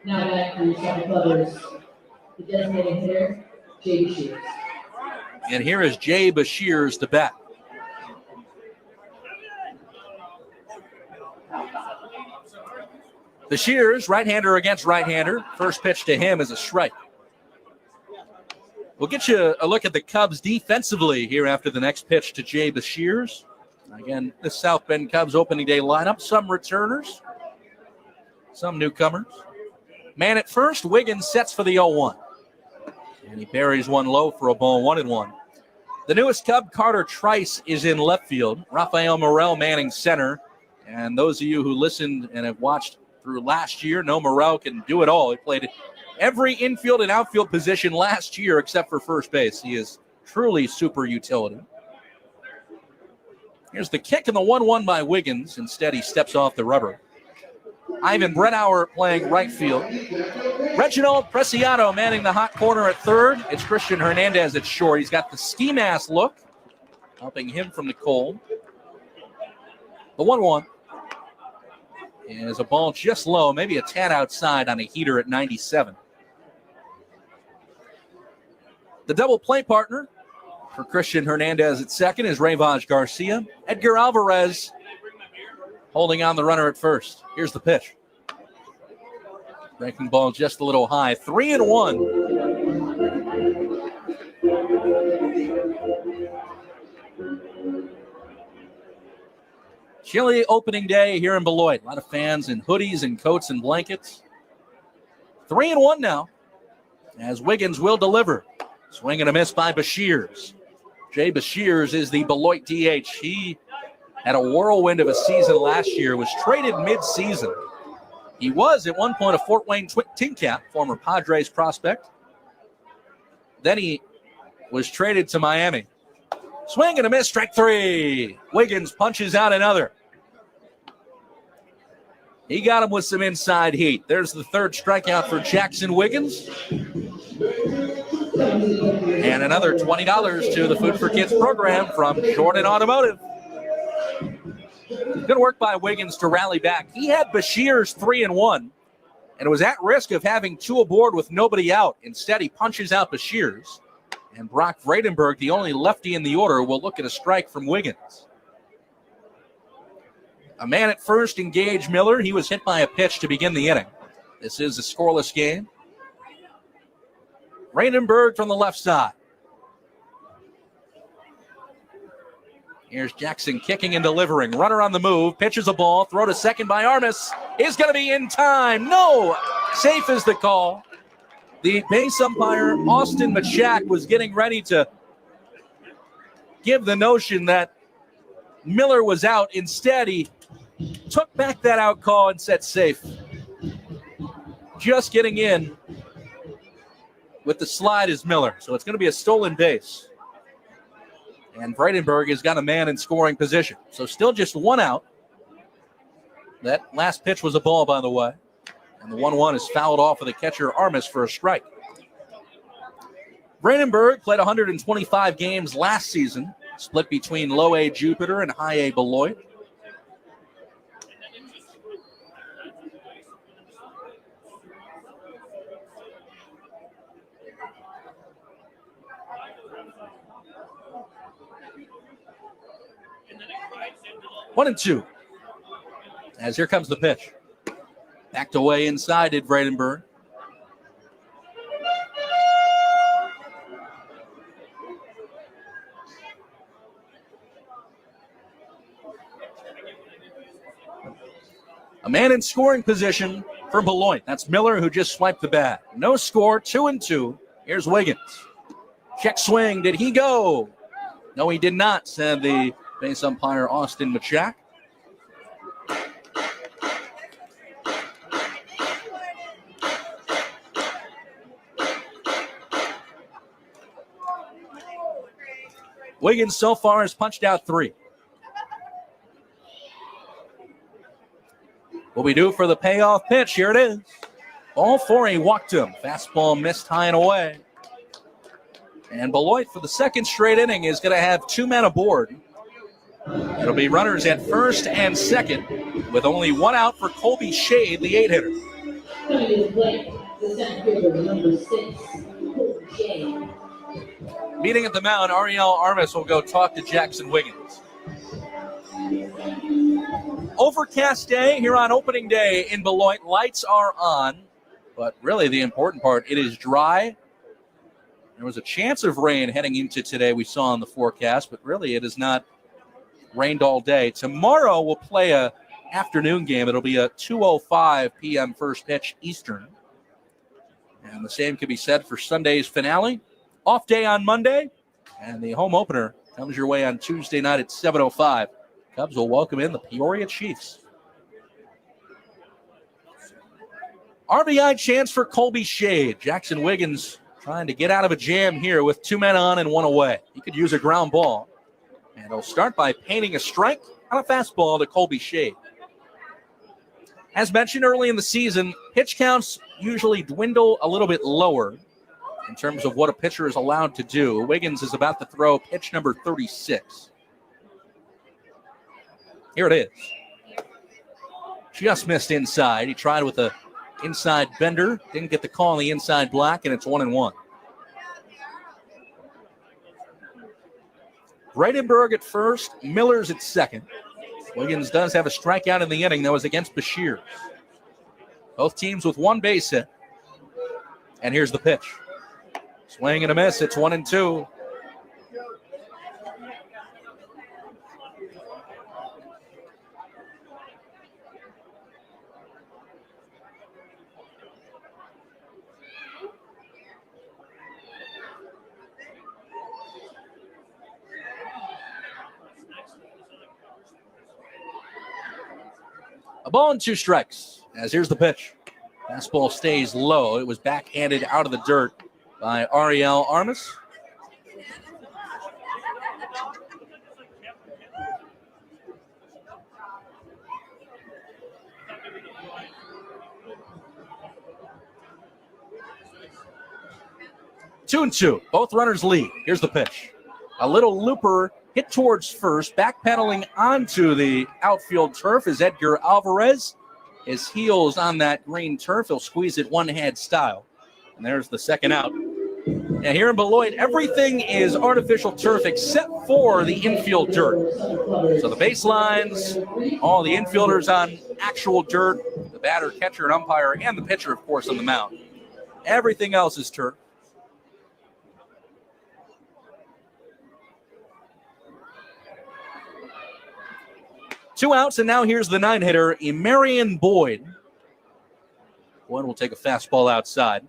Now back for your second clubbers, the designated hitter, Jay Bashir. And here is Jay Bashir to bat. Bashir, right-hander against right-hander. First pitch to him is a strike. We'll get you a look at the Cubs defensively here after the next pitch to Jay Bashir. Again, the South Bend Cubs opening day lineup. Some returners, some newcomers. Man at first, Wiggins sets for the 0-1. And he buries one low for a ball, 1-1. The newest Cub, Carter Trice, is in left field. Rafael Morel manning center. And those of you who listened and have watched through last year know Morel can do it all. He played every infield and outfield position last year except for first base. He is truly super utility. Here's the kick and the 1-1 by Wiggins. Instead, he steps off the rubber. Ivan Brennauer playing right field. Reginald Preciado manning the hot corner at third. It's Christian Hernandez at short. He's got the ski mask look, helping him from the cold. The 1-1 is a ball just low, maybe a tad outside on a heater at 97. The double play partner for Christian Hernandez at second is Rayvaj Garcia. Edgar Alvarez holding on the runner at first. Here's the pitch. Breaking ball just a little high. 3-1. Chilly opening day here in Beloit. A lot of fans in hoodies and coats and blankets. 3-1 now, as Wiggins will deliver. Swing and a miss by Bashirs. Jay Bashirs is the Beloit DH. He had a whirlwind of a season last year, was traded mid-season. He was at one point a Fort Wayne Tin Cap, former Padres prospect. Then he was traded to Miami. Swing and a miss, strike three. Wiggins punches out another. He got him with some inside heat. There's the third strikeout for Jackson Wiggins. And another $20 to the Food for Kids program from Jordan Automotive. Good work by Wiggins to rally back. He had Bashirs 3-1 and was at risk of having two aboard with nobody out. Instead, he punches out Bashirs. And Brock Vredenberg, the only lefty in the order, will look at a strike from Wiggins. A man at first, Engage Miller. He was hit by a pitch to begin the inning. This is a scoreless game. Vredenberg from the left side. Here's Jackson kicking and delivering. Runner on the move. Pitches a ball. Throw to second by Armas. Is going to be in time. No. Safe is the call. The base umpire, Austin Machak, was getting ready to give the notion that Miller was out. Instead, he took back that out call and said safe. Just getting in with the slide is Miller. So it's going to be a stolen base. And Vredenberg has got a man in scoring position. So still just one out. That last pitch was a ball, by the way. And the 1-1 is fouled off of the catcher Armas for a strike. Vredenberg played 125 games last season, split between low A Jupiter and high A Beloit. One and two. As here comes the pitch. Backed away inside did Vredenberg. A man in scoring position for Beloit. That's Miller, who just swiped the bat. No score, 2-2. Here's Wiggins. Check swing. Did he go? No, he did not, said the base umpire Austin Machak. Wiggins so far has punched out 3. What we do for the payoff pitch? Here it is. Ball 4, he walked him. Fastball missed high and away. And Beloit for the second straight inning is going to have 2 men aboard. It'll be runners at first and second with only 1 out for Colby Shade, the 8-hitter. Meeting at the mound, Ariel Armas will go talk to Jackson Wiggins. Overcast day here on opening day in Beloit. Lights are on, but really the important part, it is dry. There was a chance of rain heading into today we saw on the forecast, but really it has not rained all day. Tomorrow we'll play a afternoon game. It'll be a 2:05 p.m. first pitch Eastern. And the same can be said for Sunday's finale. Off day on Monday, and the home opener comes your way on Tuesday night at 7:05. Cubs will welcome in the Peoria Chiefs. RBI chance for Colby Shade. Jackson Wiggins trying to get out of a jam here with 2 men on and 1 away. He could use a ground ball. And he'll start by painting a strike on a fastball to Colby Shade. As mentioned early in the season, pitch counts usually dwindle a little bit lower in terms of what a pitcher is allowed to do. Wiggins is about to throw pitch number 36. Here it is. Just missed inside. He tried with a inside bender. Didn't get the call on the inside block, and it's 1-1. Bradenberg at first. Miller's at second. Wiggins does have a strikeout in the inning. That was against Bashir. Both teams with 1 base hit. And here's the pitch. Swing and a miss. It's 1-2. A ball and 2 strikes. As here's the pitch. Fastball stays low. It was backhanded out of the dirt by Ariel Armas. Two and two. Both runners lead. Here's the pitch. A little looper hit towards first, backpedaling onto the outfield turf is Edgar Alvarez. His heels on that green turf. He'll squeeze it one-hand style. And there's the second out. And here in Beloit, everything is artificial turf except for the infield dirt. So the baselines, all the infielders on actual dirt, the batter, catcher, and umpire, and the pitcher, of course, on the mound. Everything else is turf. Two outs, and now here's the 9-hitter, Emarian Boyd. Boyd will take a fastball outside.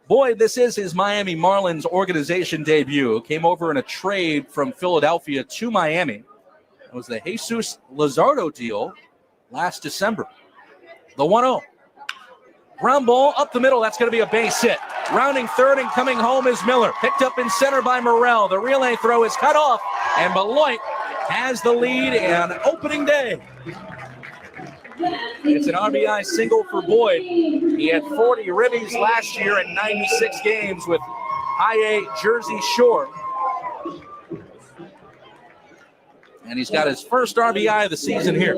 Boyd, this is his Miami Marlins organization debut. Came over in a trade from Philadelphia to Miami. It was the Jesus Luzardo deal last December. The 1-0. Ground ball up the middle. That's going to be a base hit. Rounding third and coming home is Miller. Picked up in center by Morrell. The relay throw is cut off, and Beloit has the lead on opening day. It's an RBI single for Boyd. He had 40 ribbies last year in 96 games with High A Jersey Shore. And he's got his first RBI of the season here.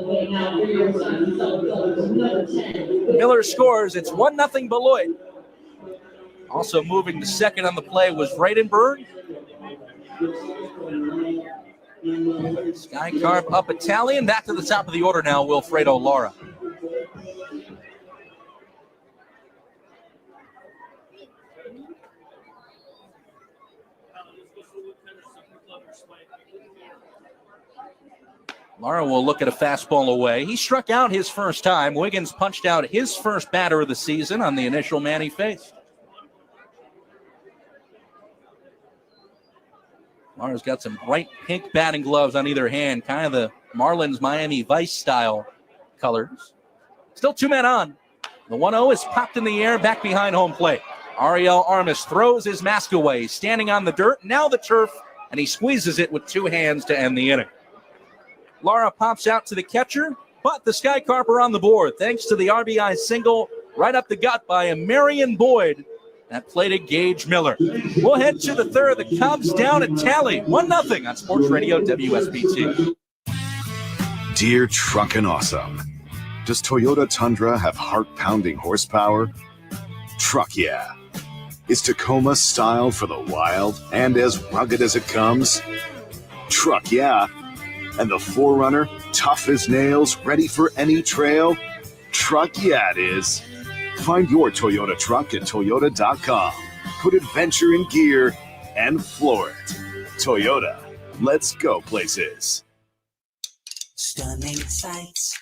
Miller scores. It's 1-0 Beloit. Also moving to second on the play was Bradenberg. Sky Carp up Italian. Back to the top of the order now, Wilfredo Lara. Lara will look at a fastball away. He struck out his first time. Wiggins punched out his first batter of the season on the initial man he faced. Lara's got some bright pink batting gloves on either hand, kind of the Marlins Miami Vice style colors. Still 2 men on. The 1-0 is popped in the air back behind home plate. Ariel Armas throws his mask away, standing on the dirt, now the turf, and he squeezes it with 2 hands to end the inning. Lara pops out to the catcher, but the Sky Carp are on the board thanks to the RBI single right up the gut by Emarian Boyd. That plated Gage Miller. We'll head to the third. The Cubs down at tally. 1-0 on Sports Radio WSBT. Dear Truckin' Awesome, does Toyota Tundra have heart-pounding horsepower? Truck yeah. Is Tacoma style for the wild and as rugged as it comes? Truck yeah. And the 4Runner, tough as nails, ready for any trail? Truck yeah it is. Find your Toyota truck at Toyota.com. Put adventure in gear and floor it. Toyota, let's go places. Stunning sights,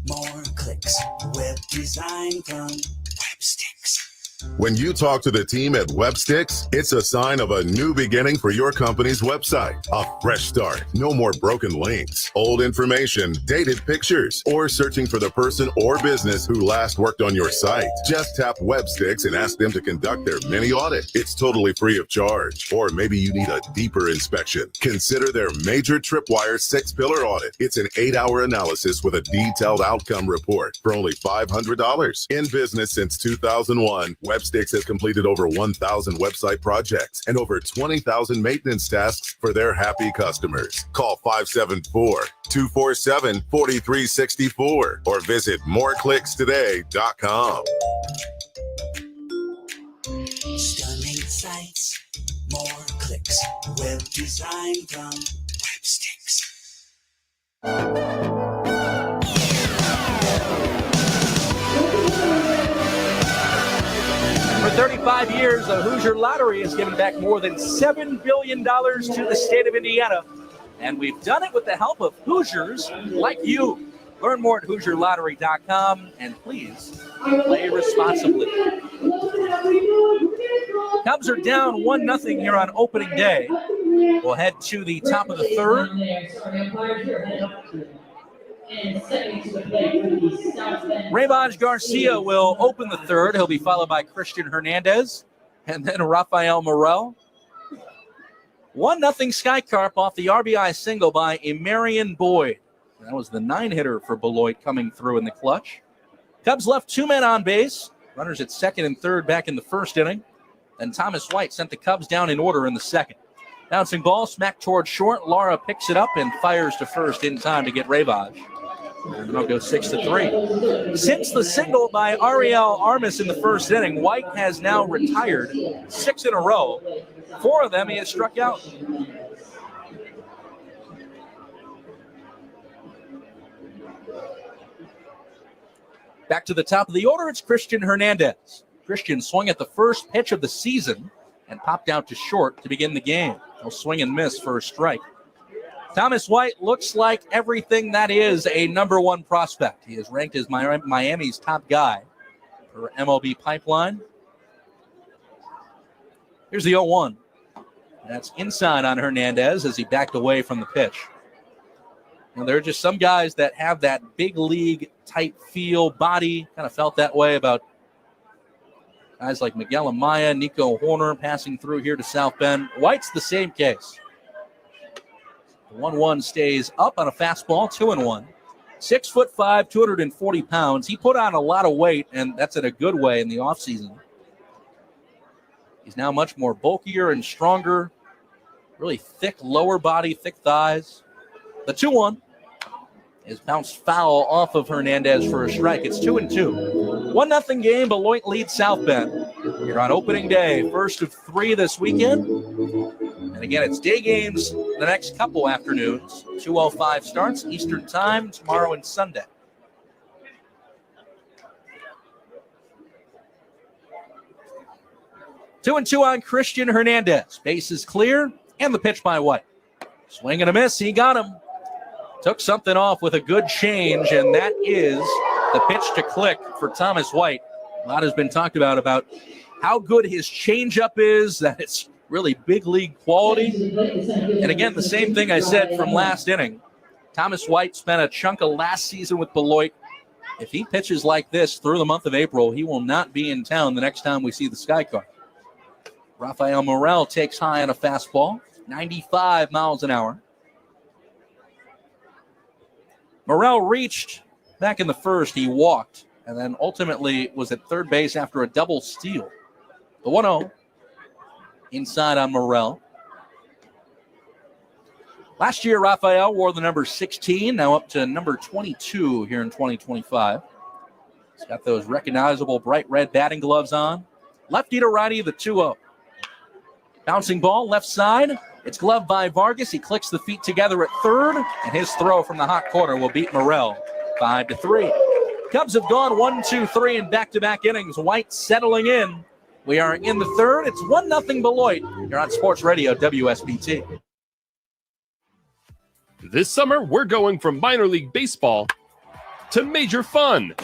more clicks, web design from Websticks. When you talk to the team at WebSticks, it's a sign of a new beginning for your company's website. A fresh start. No more broken links, old information, dated pictures, or searching for the person or business who last worked on your site. Just tap WebSticks and ask them to conduct their mini audit. It's totally free of charge. Or maybe you need a deeper inspection. Consider their major Tripwire 6-pillar audit. It's an 8-hour analysis with a detailed outcome report for only $500. In business since 2001, WebSticks has completed over 1,000 website projects and over 20,000 maintenance tasks for their happy customers. Call 574-247-4364 or visit moreclickstoday.com. Stunning sights, more clicks. Web design from WebSticks. For 35 years, the Hoosier Lottery has given back more than $7 billion to the state of Indiana. And we've done it with the help of Hoosiers like you. Learn more at HoosierLottery.com, and please play responsibly. Cubs are down 1-0 here on opening day. We'll head to the top of the third. Rayvon Garcia will open the third. He'll be followed by Christian Hernandez and then Rafael Morel. 1-0 Sky Carp off the RBI single by Emarian Boyd. That was the 9-hitter for Beloit coming through in the clutch. Cubs left 2 men on base. Runners at second and third back in the first inning. Then Thomas White sent the Cubs down in order in the second. Bouncing ball smacked towards short. Lara picks it up and fires to first in time to get Rayvon. And they'll go 6-3. Since the single by Ariel Armas in the first inning, White has now retired 6 in a row. 4 of them he has struck out. Back to the top of the order, it's Christian Hernandez. Christian swung at the first pitch of the season and popped out to short to begin the game. He'll swing and miss for a strike. Thomas White looks like everything that is a number one prospect. He is ranked as Miami's top guy for MLB Pipeline. Here's the 0-1. That's inside on Hernandez as he backed away from the pitch. And there are just some guys that have that big league type feel, body. Kind of felt that way about guys like Miguel Amaya, Nico Horner passing through here to South Bend. White's the same case. The 1-1 stays up on a fastball, 2-1. 6'5", 240 pounds. He put on a lot of weight, and that's in a good way in the offseason. He's now much more bulkier and stronger. Really thick lower body, thick thighs. The 2-1 is bounced foul off of Hernandez for a strike. It's 2-2. 1-0 game. Beloit leads South Bend. You're on opening day, first of 3 this weekend. And again, it's day games the next couple afternoons. 2:05 starts Eastern time tomorrow and Sunday. Two and two on Christian Hernandez. Base is clear, and the pitch by White. Swing and a miss. He got him. Took something off with a good change, and that is the pitch to click for Thomas White. A lot has been talked about how good his changeup is, that it's really big league quality. And again, the same thing I said from last inning. Thomas White spent a chunk of last season with Beloit. If he pitches like this through the month of April, he will not be in town the next time we see the Sky Car. Rafael Morel takes high on a fastball, 95 miles an hour. Morel reached back in the first. He walked and then ultimately was at third base after a double steal. The 1-0 inside on Morel. Last year, Rafael wore the number 16, now up to number 22 here in 2025. He's got those recognizable bright red batting gloves on. Lefty to righty, the 2-0. Bouncing ball left side. It's gloved by Vargas. He clicks the feet together at third, and his throw from the hot corner will beat Morel 5-3. Cubs have gone 1-2-3 in back-to-back innings. White settling in. We are in the third. It's 1-0 Beloit. You're on Sports Radio WSBT. This summer, we're going from minor league baseball to major fun.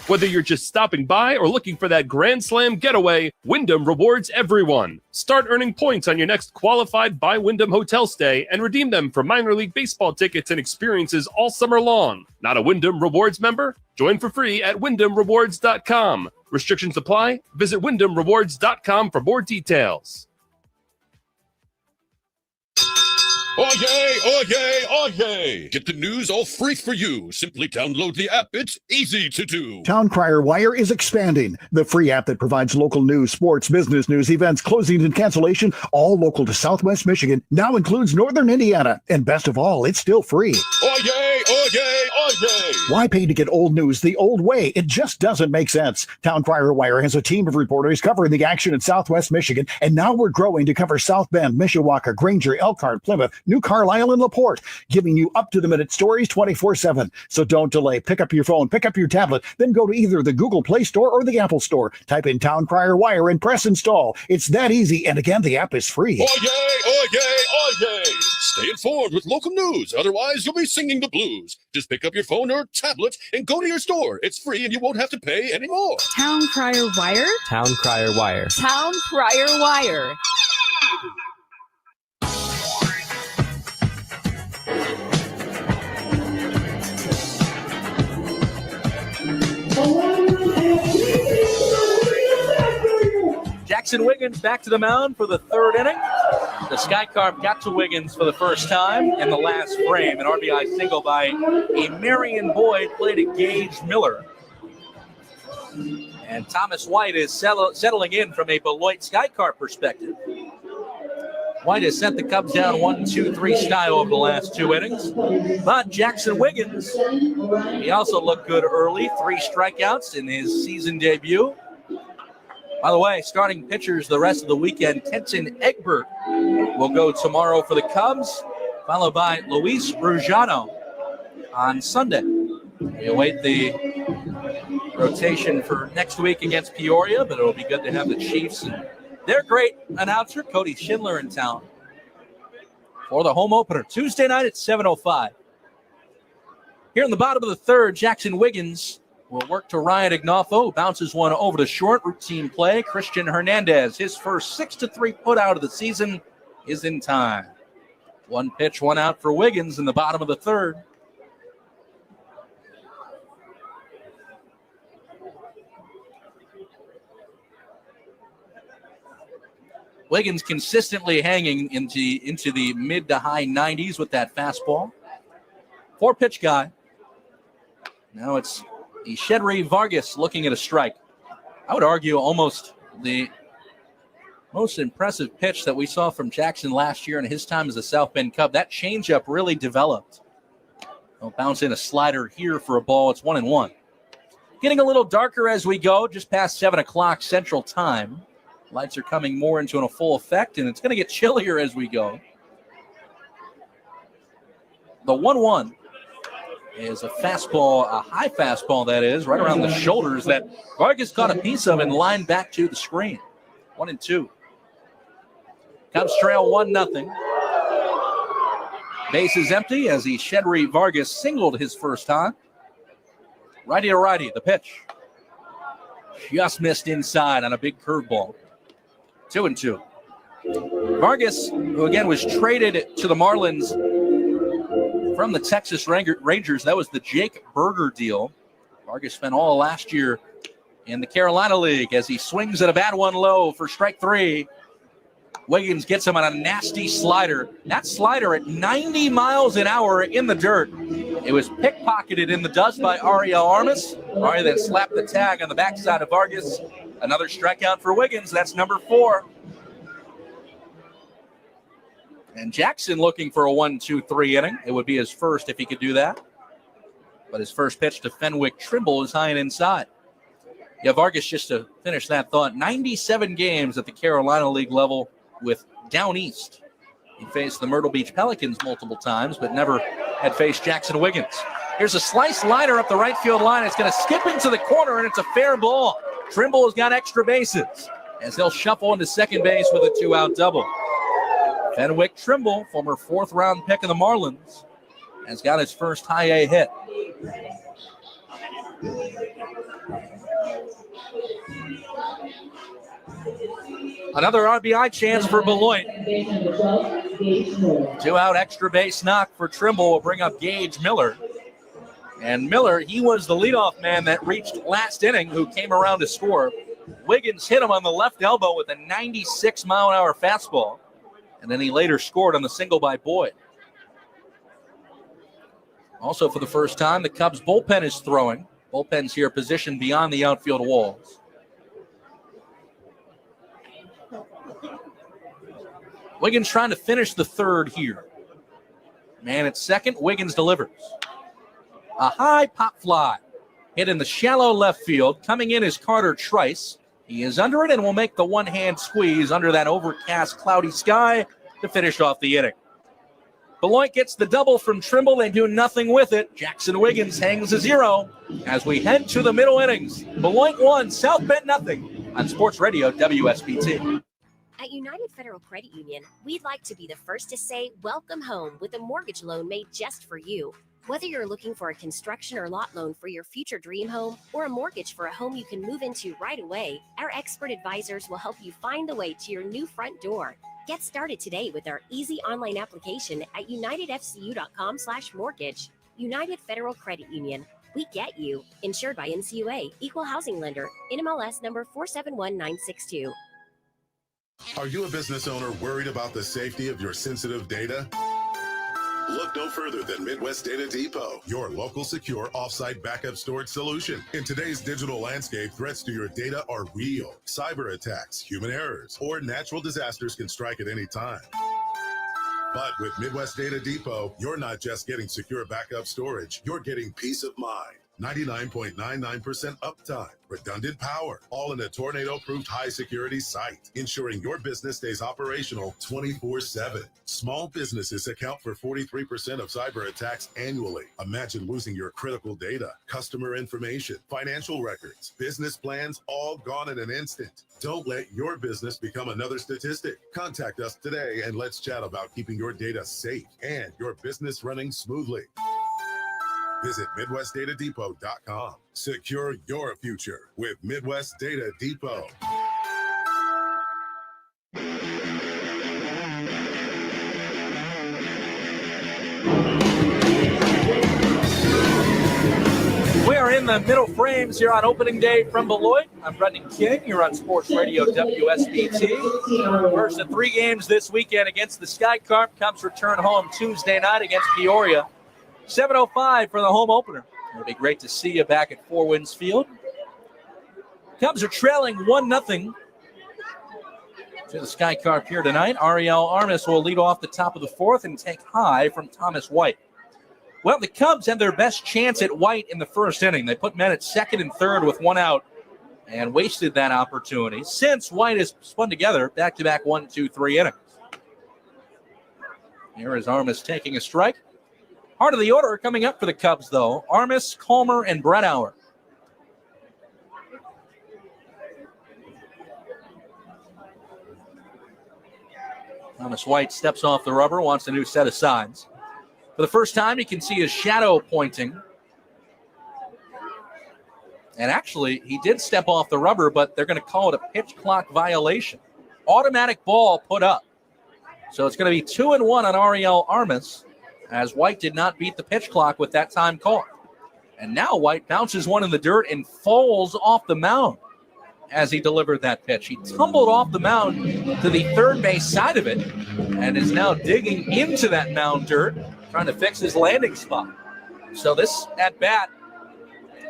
Whether you're just stopping by or looking for that Grand Slam getaway, Wyndham rewards everyone. Start earning points on your next qualified by Wyndham hotel stay and redeem them for minor league baseball tickets and experiences all summer long. Not a Wyndham Rewards member? Join for free at WyndhamRewards.com. Restrictions apply. Visit WyndhamRewards.com for more details. Oyez, oyez, oyez! Get the news all free for you. Simply download the app. It's easy to do. Town Crier Wire is expanding. The free app that provides local news, sports, business news, events, closings, and cancellation, all local to Southwest Michigan, now includes Northern Indiana. And best of all, it's still free. Oyez, oyez, oyez! Why pay to get old news the old way? It just doesn't make sense. Town Crier Wire has a team of reporters covering the action in Southwest Michigan, and now we're growing to cover South Bend, Mishawaka, Granger, Elkhart, Plymouth, New Carlisle, and LaPorte, giving you up-to-the-minute stories 24/7. So don't delay. Pick up your phone, pick up your tablet, then go to either the Google Play Store or the Apple Store. Type in Town Crier Wire and press install. It's that easy, and again, the app is free. Oyez, oyez, oyez! Stay informed with local news. Otherwise, you'll be singing the blues. Just pick up your phone or tablet and go to your store. It's free, and you won't have to pay anymore. Town Crier Wire? Town Crier Wire. Town Crier Wire. Jackson Wiggins back to the mound for the third inning. The Sky Carp got to Wiggins for the first time in the last frame. An RBI single by a Marion Boyd played to Gage Miller. And Thomas White is settling in from a Beloit Sky Carp perspective. White has sent the Cubs down 1-2-3 style over the last two innings. But Jackson Wiggins, he also looked good early. 3 strikeouts in his season debut. By the way, starting pitchers the rest of the weekend, Kenton Egbert will go tomorrow for the Cubs, followed by Luis Rujano on Sunday. We await the rotation for next week against Peoria, but it'll be good to have the Chiefs and their great announcer, Cody Schindler, in town for the home opener, Tuesday night at 7:05. Here in the bottom of the third, Jackson Wiggins will work to Ryan Ignafo, who bounces one over to short. Routine play. Christian Hernandez, his first 6-3 put out of the season, is in time. 1 pitch, 1 out for Wiggins in the bottom of the third. Wiggins consistently hanging into the mid to high 90s with that fastball. 4-pitch guy. Now it's Shedry Vargas looking at a strike. I would argue almost the most impressive pitch that we saw from Jackson last year in his time as a South Bend Cub. That changeup really developed. He'll bounce in a slider here for a ball. It's 1-1. Getting a little darker as we go, just past 7 o'clock Central Time. Lights are coming more into a full effect, and it's going to get chillier as we go. The 1-1 is a fastball, a high fastball that is, right around the shoulders that Vargas caught a piece of and lined back to the screen. 1-2. Cubs trail 1-0. Base is empty as Shedry Vargas singled his first time. Righty to righty, the pitch. Just missed inside on a big curveball. 2-2. Vargas, who again was traded to the Marlins from the Texas Rangers. That was the Jake Berger deal. Vargas spent all last year in the Carolina League as he swings at a bad one low for strike 3. Wiggins gets him on a nasty slider. That slider at 90 miles an hour in the dirt. It was pickpocketed in the dust by Ariel Armas. Ari then slapped the tag on the backside of Vargas. Another strikeout for Wiggins. That's number 4. And Jackson looking for a 1-2-3 inning. It would be his first if he could do that. But his first pitch to Fenwick Trimble is high and inside. Yeah, Vargas, just to finish that thought, 97 games at the Carolina League level with Down East. He faced the Myrtle Beach Pelicans multiple times, but never had faced Jackson Wiggins. Here's a slice liner up the right field line. It's going to skip into the corner, and it's a fair ball. Trimble has got extra bases as he'll shuffle into second base with a 2-out double. Fenwick Trimble, former 4th-round pick of the Marlins, has got his first high A hit. Another RBI chance for Beloit. 2-out extra base knock for Trimble will bring up Gage Miller. And Miller, he was the leadoff man that reached last inning who came around to score. Wiggins hit him on the left elbow with a 96-mile-an-hour fastball. And then he later scored on the single by Boyd. Also for the first time, the Cubs bullpen is throwing. Bullpen's here positioned beyond the outfield walls. Wiggins trying to finish the third here. Man at second, Wiggins delivers. A high pop fly hit in the shallow left field. Coming in is Carter Trice. He is under it and will make the one-hand squeeze under that overcast, cloudy sky to finish off the inning. Beloit gets the double from Trimble. They do nothing with it. Jackson Wiggins hangs a 0 as we head to the middle innings. Beloit 1, South Bend nothing on Sports Radio WSBT. At United Federal Credit Union, we'd like to be the first to say welcome home with a mortgage loan made just for you. Whether you're looking for a construction or lot loan for your future dream home or a mortgage for a home you can move into right away, our expert advisors will help you find the way to your new front door. Get started today with our easy online application at unitedfcu.com/mortgage. United Federal Credit Union. We get you. Insured by NCUA, Equal Housing Lender, NMLS number 471962. Are you a business owner worried about the safety of your sensitive data? Look no further than Midwest Data Depot, your local secure offsite backup storage solution. In today's digital landscape, threats to your data are real. Cyber attacks, human errors, or natural disasters can strike at any time. But with Midwest Data Depot, you're not just getting secure backup storage, you're getting peace of mind. 99.99% uptime, redundant power, all in a tornado-proofed high-security site, ensuring your business stays operational 24/7. Small businesses account for 43% of cyber attacks annually. Imagine losing your critical data, customer information, financial records, business plans, all gone in an instant. Don't let your business become another statistic. Contact us today and let's chat about keeping your data safe and your business running smoothly. Visit MidwestDataDepot.com. Secure your future with Midwest Data Depot. We are in the middle frames here on opening day from Beloit. I'm Brendan King. You're on Sports Radio WSBT. First of 3 games this weekend against the Sky Carp. Cubs return home Tuesday night against Peoria. 7:05 for the home opener. It'll be great to see you back at Four Winds Field. Cubs are trailing 1-0 to the Sky Carp here tonight. Ariel Armas will lead off the top of the 4th and take high from Thomas White. Well, the Cubs had their best chance at White in the first inning. They put men at second and third with 1 out and wasted that opportunity. Since White has spun together back-to-back 1, 2, 3 innings. Here is Armas taking a strike. Heart of the order coming up for the Cubs, though. Armas, Calmer, and Brettauer. Thomas White steps off the rubber, wants a new set of signs. For the first time, you can see his shadow pointing. And actually, he did step off the rubber, but they're going to call it a pitch clock violation. Automatic ball put up. So it's going to be 2-1 on Ariel Armas, as White did not beat the pitch clock with that time call. And now White bounces one in the dirt and falls off the mound as he delivered that pitch. He tumbled off the mound to the third base side of it and is now digging into that mound dirt, trying to fix his landing spot. So this at-bat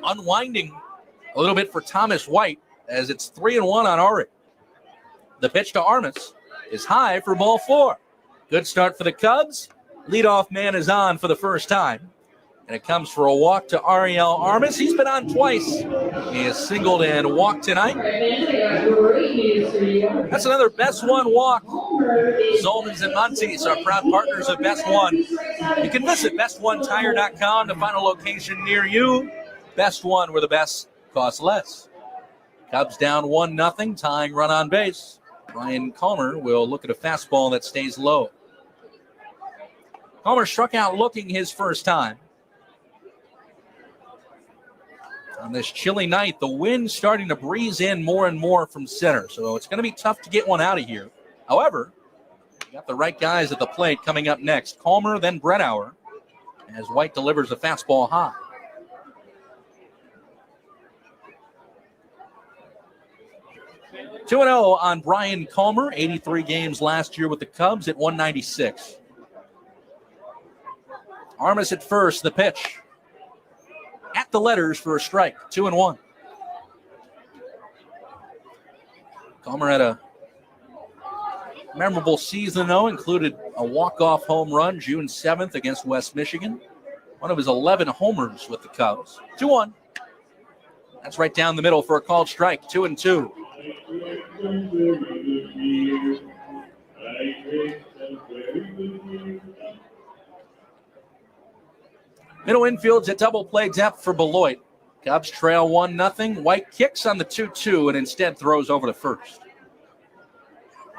unwinding a little bit for Thomas White as it's 3-1 on Ari. The pitch to Armas is high for ball 4. Good start for the Cubs. Leadoff man is on for the first time. And it comes for a walk to Ariel Armas. He's been on twice. He has singled and walked tonight. That's another Best One walk. Zolmans and Montes are proud partners of Best One. You can visit bestonetire.com to find a location near you. Best One, where the best costs less. Cubs down 1-0, tying run on base. Ryan Calmer will look at a fastball that stays low. Calmer struck out looking his first time. On this chilly night, the wind's starting to breeze in more and more from center, so it's going to be tough to get one out of here. However, you got the right guys at the plate coming up next. Calmer, then Brenauer, as White delivers a fastball high. (2-0) on Brian Calmer, 83 games last year with the Cubs at 196. Armas at first, the pitch. At the letters for a strike, 2-1. Calmer had a memorable season, though, included a walk-off home run June 7th against West Michigan. One of his 11 homers with the Cubs. 2-1. That's right down the middle for a called strike, 2-2. Middle infield's at double play depth for Beloit. Cubs trail 1-0. White kicks on the 2-2 and instead throws over to first.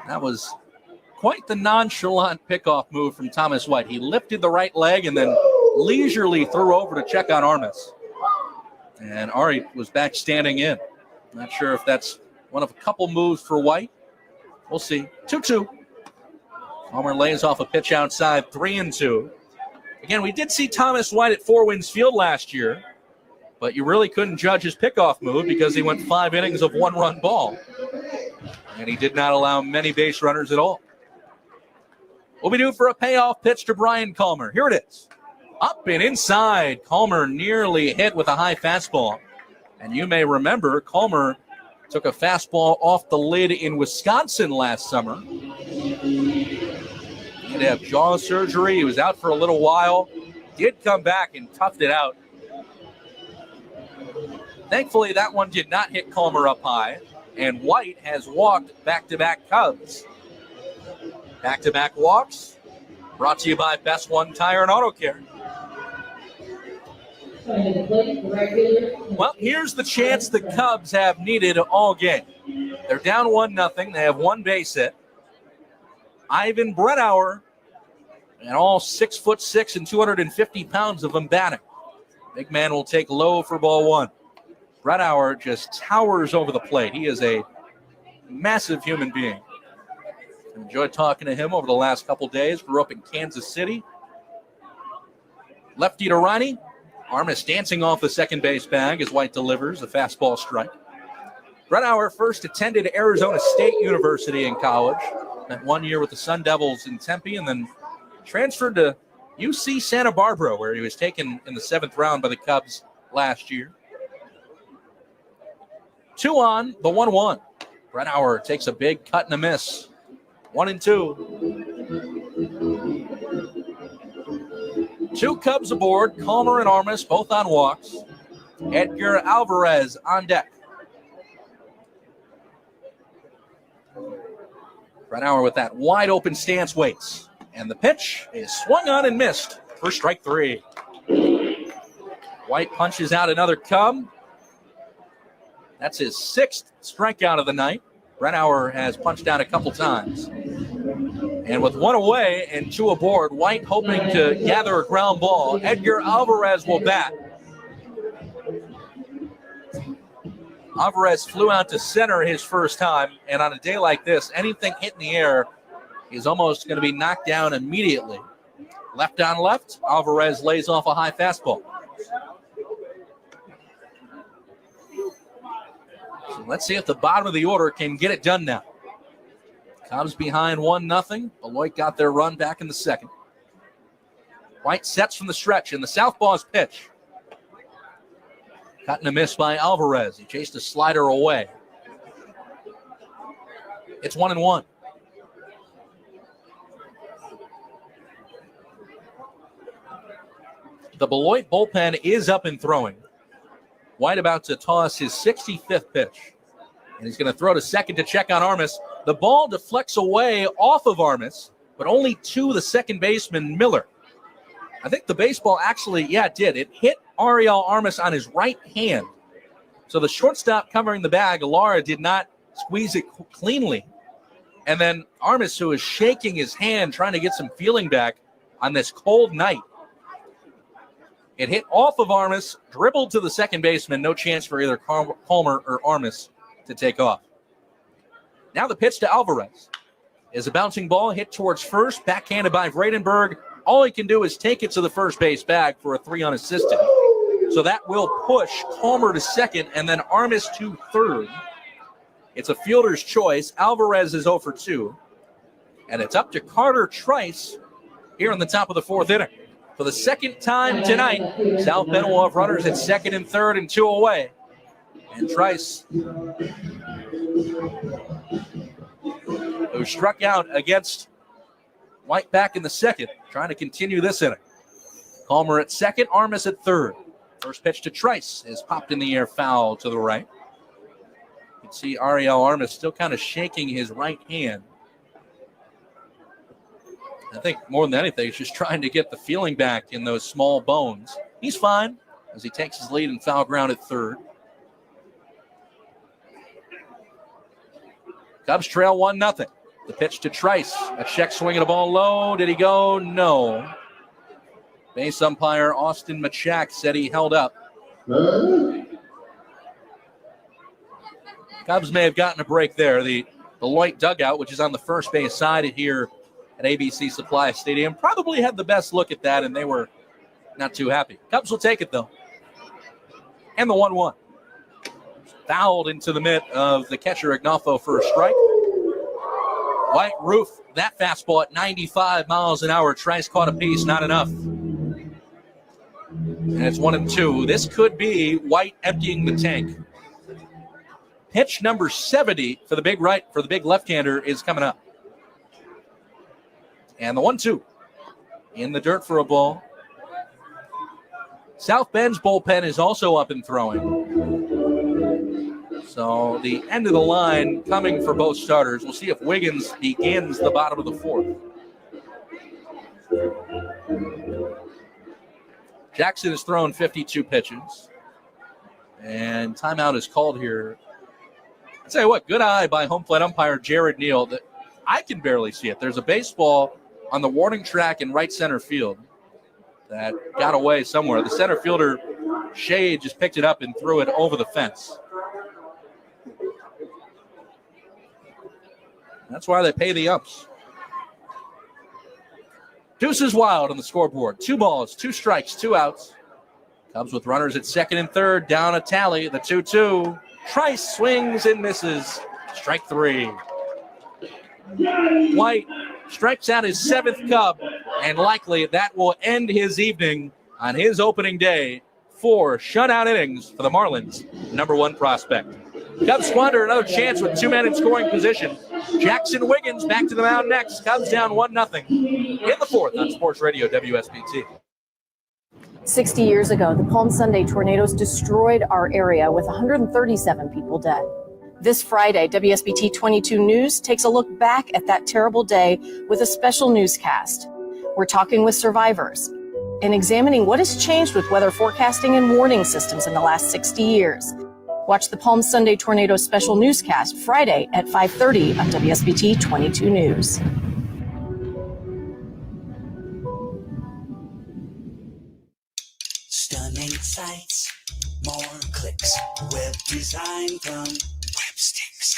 That was quite the nonchalant pickoff move from Thomas White. He lifted the right leg and then leisurely threw over to check on Armas. And Ari was back standing in. Not sure if that's one of a couple moves for White. We'll see. 2-2. Calmer lays off a pitch outside, 3-2. Again, we did see Thomas White at Four Winds Field last year, but you really couldn't judge his pickoff move because he went 5 innings of one-run ball. And he did not allow many base runners at all. What we do for a payoff pitch to Brian Calmer. Here it is. Up and inside. Calmer nearly hit with a high fastball. And you may remember Calmer took a fastball off the lid in Wisconsin last summer. He had to have jaw surgery. He was out for a little while. Did come back and toughed it out. Thankfully, that one did not hit Calmer up high. And White has walked back-to-back Cubs. Back-to-back walks. Brought to you by Best One Tire and Auto Care. Well, here's the chance the Cubs have needed all game. They're down 1-0. They have one base hit. Ivan Brenauer, and all 6'6" and 250 pounds of them batting. Big man will take low for ball one. Brenauer just towers over the plate. He is a massive human being. Enjoyed talking to him over the last couple days. Grew up in Kansas City. Lefty to righty. Armas dancing off the second base bag as White delivers a fastball strike. Brenauer first attended Arizona State University in college. Spent 1 year with the Sun Devils in Tempe and then transferred to UC Santa Barbara, where he was taken in the 7th round by the Cubs last year. 2 on the 1-1. Brenauer takes a big cut and a miss. 1-2. 2 Cubs aboard. Calmer and Armas both on walks. Edgar Alvarez on deck. Brenauer with that wide open stance waits. And the pitch is swung on and missed for strike 3. White punches out another Cub. That's his 6th strikeout of the night. Brenauer has punched out a couple times. And with 1 away and 2 aboard, White hoping to gather a ground ball. Edgar Alvarez will bat. Alvarez flew out to center his first time, and on a day like this, anything hit in the air is almost going to be knocked down immediately. Left on left, Alvarez lays off a high fastball. So let's see if the bottom of the order can get it done now. Cubs behind 1-0. Beloit got their run back in the second. White sets from the stretch, and the southpaw's pitch. Cut and a miss by Alvarez. He chased a slider away. It's 1-1. The Beloit bullpen is up and throwing. White about to toss his 65th pitch. And he's going to throw to second to check on Armas. The ball deflects away off of Armas, but only to the second baseman, Miller. I think the baseball actually, it did. It hit Ariel Armas on his right hand. So the shortstop covering the bag, Lara, did not squeeze it cleanly. And then Armas, who is shaking his hand, trying to get some feeling back on this cold night, It hit off of Armas, dribbled to the second baseman. No chance for either Palmer or Armas to take off. Now the pitch to Alvarez is a bouncing ball hit towards first, backhanded by Vredenberg. All he can do is take it to the first base bag for a 3 unassisted. So that will push Palmer to second and then Armas to third. It's a fielder's choice. Alvarez is 0 for 2. And it's up to Carter Trice here in the top of the 4th inning. For the second time tonight, South Bend will have runners at second and third and 2 away. And Trice, who struck out against White back in the second, trying to continue this inning. Palmer at second, Armas at third. First pitch to Trice is popped in the air, foul to the right. You can see Ariel Armas still kind of shaking his right hand. I think more than anything, he's just trying to get the feeling back in those small bones. He's fine as he takes his lead in foul ground at third. Cubs trail 1-0. The pitch to Trice. A check swing and a ball low. Did he go? No. Base umpire Austin Machak said he held up. Cubs may have gotten a break there. The Beloit dugout, which is on the first base side here at ABC Supply Stadium, probably had the best look at that, and they were not too happy. Cubs will take it, though. And the 1-1. Fouled into the mitt of the catcher Ignafo for a strike. White roofed that fastball at 95 miles an hour. Trice caught a piece, not enough. And it's 1-2. This could be White emptying the tank. Pitch number 70 for the big left-hander is coming up. And the 1-2 in the dirt for a ball. South Bend's bullpen is also up and throwing. So the end of the line coming for both starters. We'll see if Wiggins begins the bottom of the 4th. Jackson has thrown 52 pitches. And timeout is called here. I'll tell you what, good eye by home plate umpire Jared Neal. That I can barely see it. There's a baseball on the warning track in right center field that got away somewhere. The center fielder, Shea, just picked it up and threw it over the fence. That's why they pay the umps. Deuces wild on the scoreboard. 2 balls, 2 strikes, 2 outs. Cubs with runners at second and third. Down a tally, the 2-2. Trice swings and misses. Strike 3. White strikes out his 7th Cub, and likely that will end his evening on his opening day. 4 shutout innings for the Marlins' number 1 prospect. Cubs squander another chance with 2 men in scoring position. Jackson Wiggins back to the mound next. Cubs down 1-0 in the 4th on Sports Radio WSBT. 60 years ago, the Palm Sunday tornadoes destroyed our area with 137 people dead. This Friday, WSBT 22 News takes a look back at that terrible day with a special newscast. We're talking with survivors and examining what has changed with weather forecasting and warning systems in the last 60 years. Watch the Palm Sunday Tornado Special Newscast Friday at 5:30 on WSBT 22 News. Stunning sights, more clicks, web design from Websticks.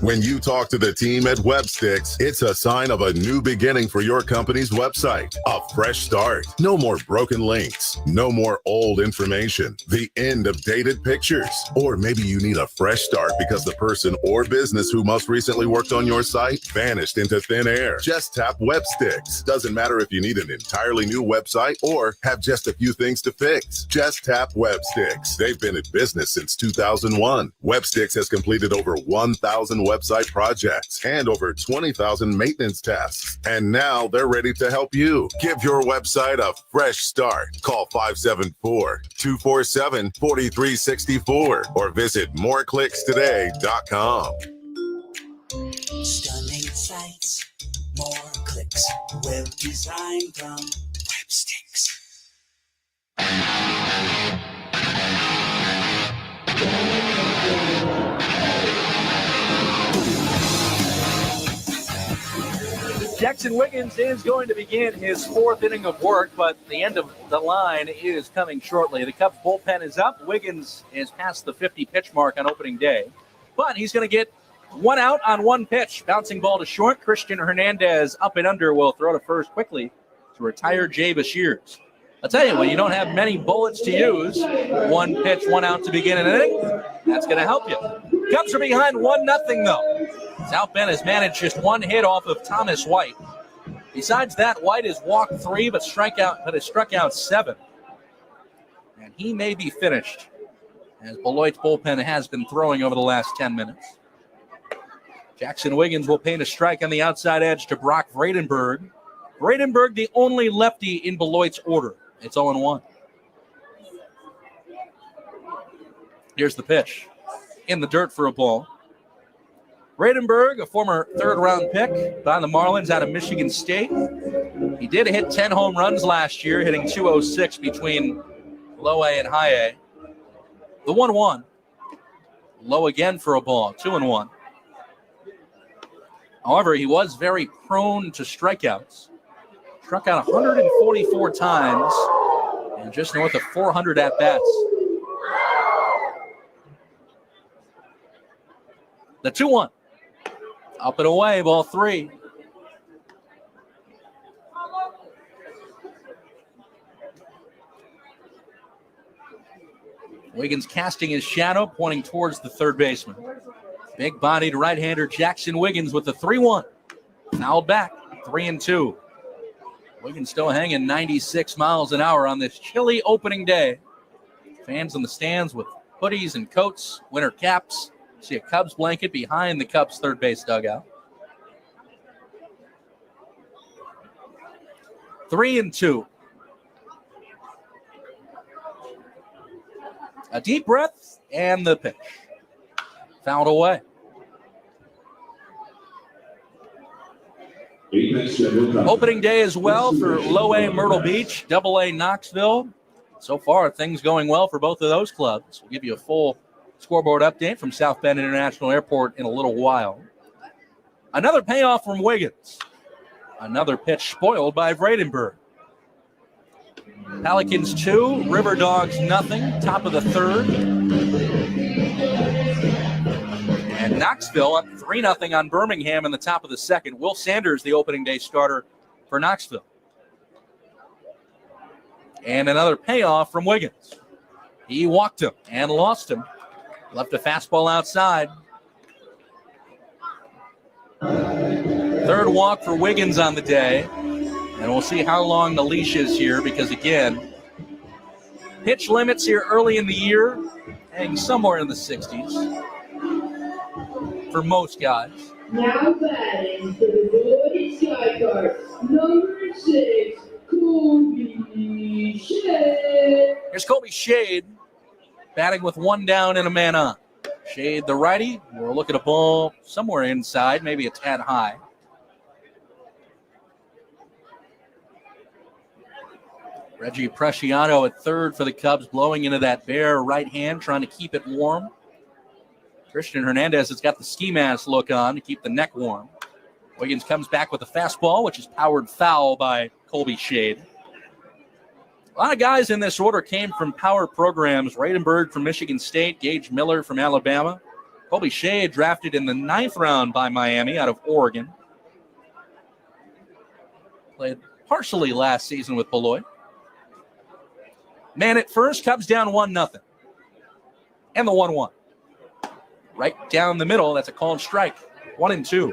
When you talk to the team at Websticks, it's a sign of a new beginning for your company's website. A fresh start. No more broken links. No more old information. The end of dated pictures. Or maybe you need a fresh start because the person or business who most recently worked on your site vanished into thin air. Just tap Websticks. Doesn't matter if you need an entirely new website or have just a few things to fix. Just tap Websticks. They've been in business since 2001. Websticks has completed over 1,000 website projects and over 20,000 maintenance tasks. And now they're ready to help you. Give your website a fresh start. Call 574-247-4364 or visit moreclickstoday.com. Stunning sights, more clicks, web design from Websticks. Jackson Wiggins is going to begin his fourth inning of work, but the end of the line is coming shortly. The Cubs bullpen is up. Wiggins is past the 50-pitch mark on opening day, but he's going to get one out on one pitch. Bouncing ball to short. Christian Hernandez up and under will throw to first quickly to retire Jay Bashirs. I'll tell you, when you don't have many bullets to use, one pitch, one out to begin an inning, that's going to help you. Cubs are behind 1-0, though. South Bend has managed just one hit off of Thomas White. Besides that, White has walked 3 but has struck out 7. And he may be finished, as Beloit's bullpen has been throwing over the last 10 minutes. Jackson Wiggins will paint a strike on the outside edge to Brock Vredenberg. Vredenberg, the only lefty in Beloit's order. It's 0-1. Here's the pitch. In the dirt for a ball. Vredenberg, a former third-round pick by the Marlins out of Michigan State. He did hit 10 home runs last year, hitting .206 between low A and high A. The 1-1. Low again for a ball. 2-1. However, he was very prone to strikeouts. Struck out 144 times and just north of 400 at-bats. The 2-1. Up and away, ball 3. Wiggins casting his shadow, pointing towards the third baseman. Big-bodied right-hander Jackson Wiggins with the 3-1. Fouled back, 3-2. Wiggins still hanging 96 miles an hour on this chilly opening day. Fans in the stands with hoodies and coats, winter caps. See a Cubs blanket behind the Cubs third base dugout. 3-2. A deep breath and the pitch. Fouled away. Opening day as well for low A Myrtle Beach, double A Knoxville. So far, things going well for both of those clubs. We'll give you a full scoreboard update from South Bend International Airport in a little while. Another payoff from Wiggins. Another pitch spoiled by Vredenberg. Pelicans 2, River Dogs nothing, top of the third. And Knoxville up 3-0 on Birmingham in the top of the second. Will Sanders, the opening day starter for Knoxville. And another payoff from Wiggins. He walked him and lost him. Left a fastball outside. Third walk for Wiggins on the day. And we'll see how long the leash is here because, again, pitch limits here early in the year, hang somewhere in the 60s for most guys. Now batting for the Beloit Sky Carps, number 6, Colby Shade. Here's Colby Shade batting with one down and a man on. Shade, the righty, we'll look at a ball somewhere inside, maybe a tad high. Reggie Preciado at third for the Cubs, blowing into that bare right hand, trying to keep it warm. Christian Hernandez has got the ski mask look on to keep the neck warm. Wiggins comes back with a fastball, which is powered foul by Colby Shade. A lot of guys in this order came from power programs. Vredenberg from Michigan State, Gage Miller from Alabama. Colby Shade drafted in the 9th round by Miami out of Oregon. Played partially last season with Beloit. Man at first, Cubs down 1-0. And the 1-1. Right down the middle, that's a called strike. 1-2.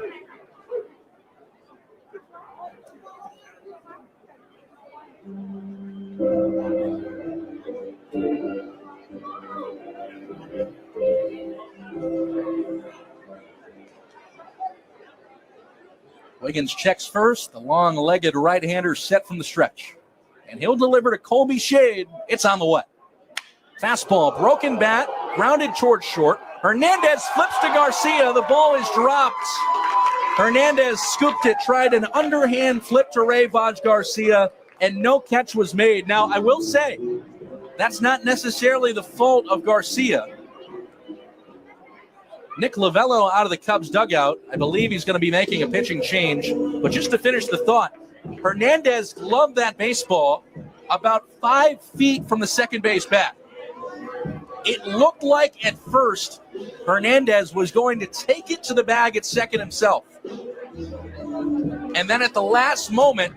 Wiggins checks first. The long-legged right-hander set from the stretch. And he'll deliver to Colby Shade. It's on the way. Fastball, broken bat, grounded towards short. Hernandez flips to Garcia. The ball is dropped. Hernandez scooped it, tried an underhand flip to Ray Vaj Garcia, and no catch was made. Now, I will say, that's not necessarily the fault of Garcia. Nick Lovello out of the Cubs dugout. I believe he's going to be making a pitching change. But just to finish the thought, Hernandez gloved that baseball about 5 feet from the second base bat. It looked like at first Hernandez was going to take it to the bag at second himself. And then at the last moment,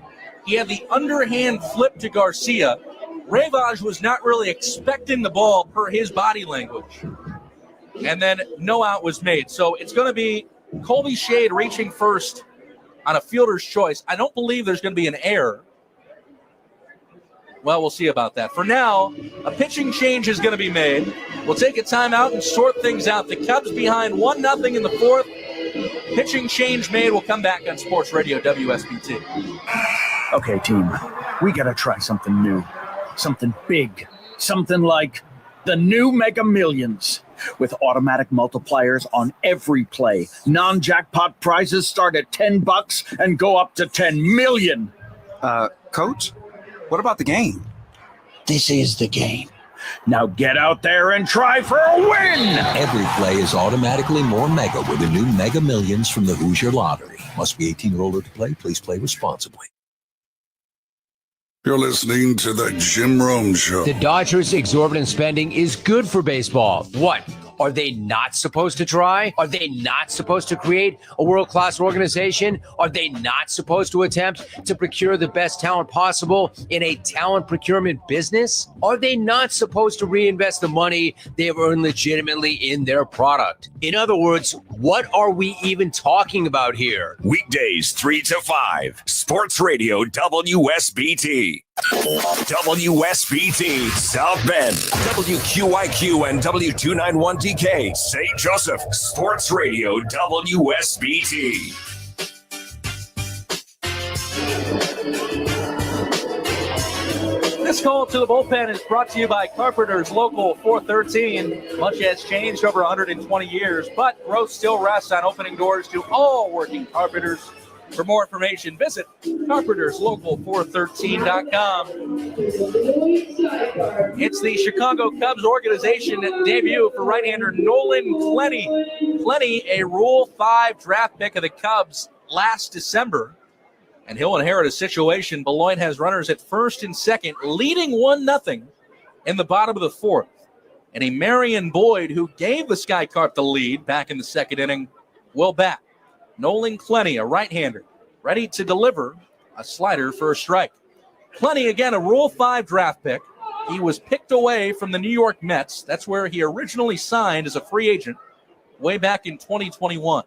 he had the underhand flip to Garcia. Ravage was not really expecting the ball per his body language. And then no out was made. So it's going to be Colby Shade reaching first on a fielder's choice. I don't believe there's going to be an error. Well, we'll see about that. For now, a pitching change is going to be made. We'll take a timeout and sort things out. The Cubs behind 1-0 in the fourth. Pitching change made. We'll come back on Sports Radio WSBT. Okay, team, we got to try something new, something big, something like the new Mega Millions. With automatic multipliers on every play, non-jackpot prizes start at $10 and go up to 10 million. Coach, what about the game? This is the game. Now get out there and try for a win! Every play is automatically more mega with the new Mega Millions from the Hoosier Lottery. Must be 18 or older to play. Please play responsibly. You're listening to the Jim Rome Show. The Dodgers' exorbitant spending is good for baseball. What? Are they not supposed to try? Are they not supposed to create a world-class organization? Are they not supposed to attempt to procure the best talent possible in a talent procurement business? Are they not supposed to reinvest the money they have earned legitimately in their product? In other words, what are we even talking about here? Weekdays 3 to 5. Sports Radio WSBT. WSBT South Bend, WQIQ and W291DK St. Joseph, Sports Radio WSBT. This call to the bullpen is brought to you by Carpenters Local 413. Much has changed over 120 years, but growth still rests on opening doors to all working carpenters. For more information, visit carpenterslocal413.com. It's the Chicago Cubs organization debut for right-hander Nolan Clenny. Clenny, a Rule 5 draft pick of the Cubs last December. And he'll inherit a situation. Beloit has runners at first and second, leading 1-0 in the bottom of the fourth. And a Marion Boyd, who gave the Sky Carp the lead back in the second inning, will bat. Nolan Clenny, a right-hander, ready to deliver a slider for a strike. Clenny, again, a Rule 5 draft pick. He was picked away from the New York Mets. That's where he originally signed as a free agent way back in 2021.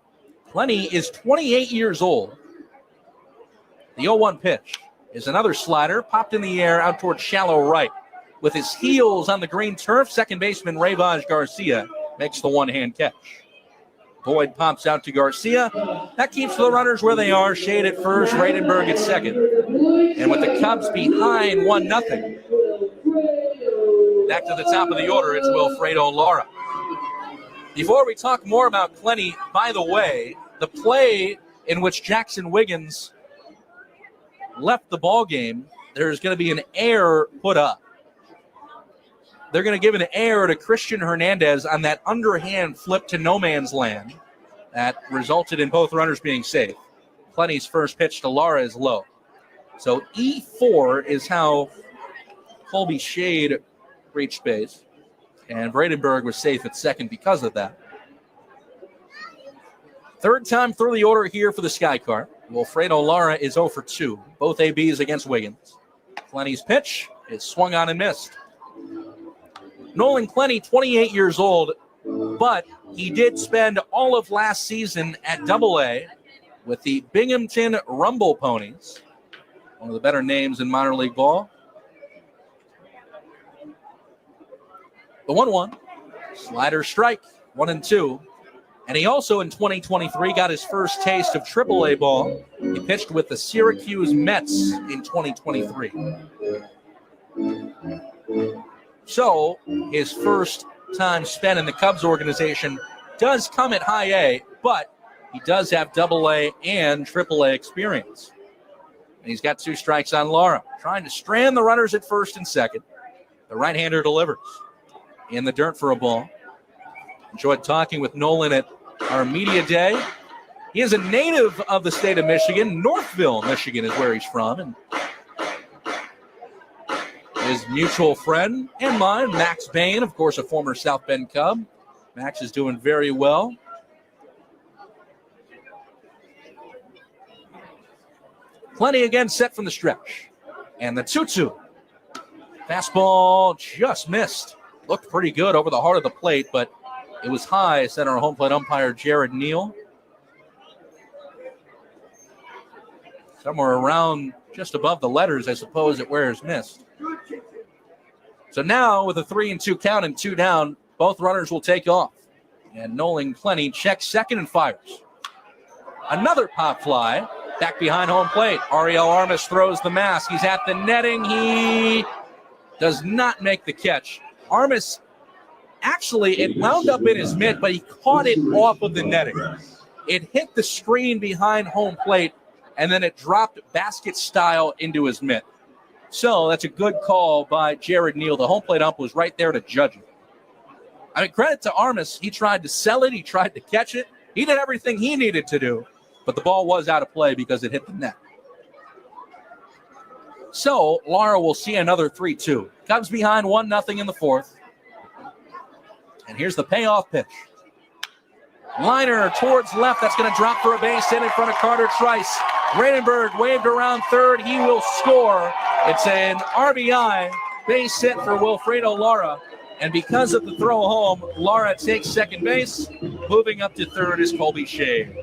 Clenny is 28 years old. The 0-1 pitch is another slider, popped in the air out towards shallow right. With his heels on the green turf, second baseman Ravage Garcia makes the one-hand catch. Boyd pops out to Garcia. That keeps the runners where they are. Shade at first, Radenberg at second. And with the Cubs behind 1-0, back to the top of the order, it's Wilfredo Lara. Before we talk more about Clenny, by the way, the play in which Jackson Wiggins left the ball game, there's going to be an error put up. They're going to give an error to Christian Hernandez on that underhand flip to no man's land that resulted in both runners being safe. Clenny's first pitch to Lara is low. So E4 is how Colby Shade reached base, and Bradenberg was safe at second because of that. Third time through the order here for the Sky Carp. Wilfredo Lara is 0 for 2. Both ABs against Wiggins. Clenny's pitch is swung on and missed. Nolan Clenny, 28 years old, but he did spend all of last season at AA with the Binghamton Rumble Ponies, one of the better names in minor league ball. The 1-1, slider strike, 1-2. And he also in 2023 got his first taste of AAA ball. He pitched with the Syracuse Mets in 2023. So his first time spent in the Cubs organization does come at high A, but he does have AA and AAA experience. And he's got 2 strikes on Lara, trying to strand the runners at first and second. The right-hander delivers in the dirt for a ball. Enjoyed talking with Nolan at our media day. He is a native of the state of Michigan. Northville, Michigan is where he's from. And his mutual friend and mine, Max Bain, of course, a former South Bend Cub. Max is doing very well. Plenty again set from the stretch. And the 2-2. Fastball just missed. Looked pretty good over the heart of the plate, but it was high, said our home plate umpire, Jared Neal. Somewhere around just above the letters, I suppose, at where it's missed. So now with a 3-2 count and 2 down, both runners will take off. And Nolan Clenny checks second and fires. Another pop fly back behind home plate. Ariel Armas throws the mask. He's at the netting. He does not make the catch. Armas, actually, it wound up in his mitt, but he caught it off of the netting. It hit the screen behind home plate, and then it dropped basket style into his mitt. So that's a good call by Jared Neal. The home plate ump was right there to judge it. I mean, credit to Armas. He tried to sell it. He tried to catch it. He did everything he needed to do, but the ball was out of play because it hit the net. So Lara will see another 3-2. Cubs behind 1-0 in the fourth. And here's the payoff pitch. Liner towards left. That's going to drop for a base hit in front of Carter Trice. Radenberg waved around third. He will score. It's an RBI base hit for Wilfredo Lara. And because of the throw home, Lara takes second base. Moving up to third is Colby Shea.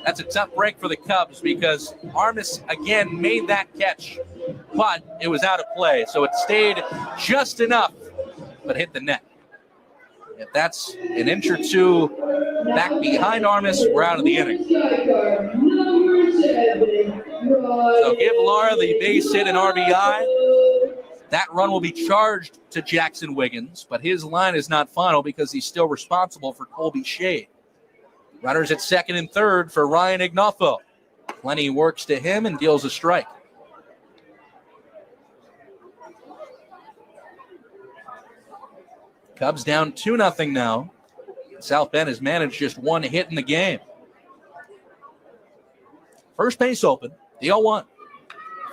That's a tough break for the Cubs because Armas again made that catch, but it was out of play. So it stayed just enough, but hit the net. If that's an inch or two back behind Armas, we're out of the inning. So give Lara the base hit and RBI. That run will be charged to Jackson Wiggins, but his line is not final because he's still responsible for Colby Shea. Runners at second and third for Ryan Ignafo. Plenty works to him and deals a strike. Cubs down 2-0 now. South Bend has managed just one hit in the game. First base open, the 0-1.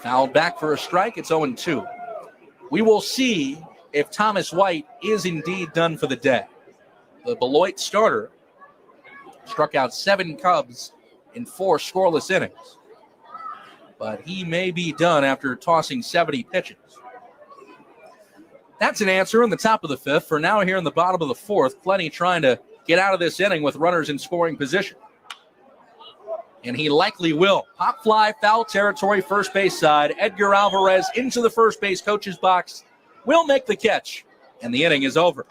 Fouled back for a strike, it's 0-2. We will see if Thomas White is indeed done for the day. The Beloit starter struck out 7 Cubs in 4 scoreless innings. But he may be done after tossing 70 pitches. That's an answer in the top of the fifth. For now, here in the bottom of the fourth, Plenty trying to get out of this inning with runners in scoring position. And he likely will. Pop fly, foul territory, first base side. Edgar Alvarez into the first base coach's box. Will make the catch. And the inning is over.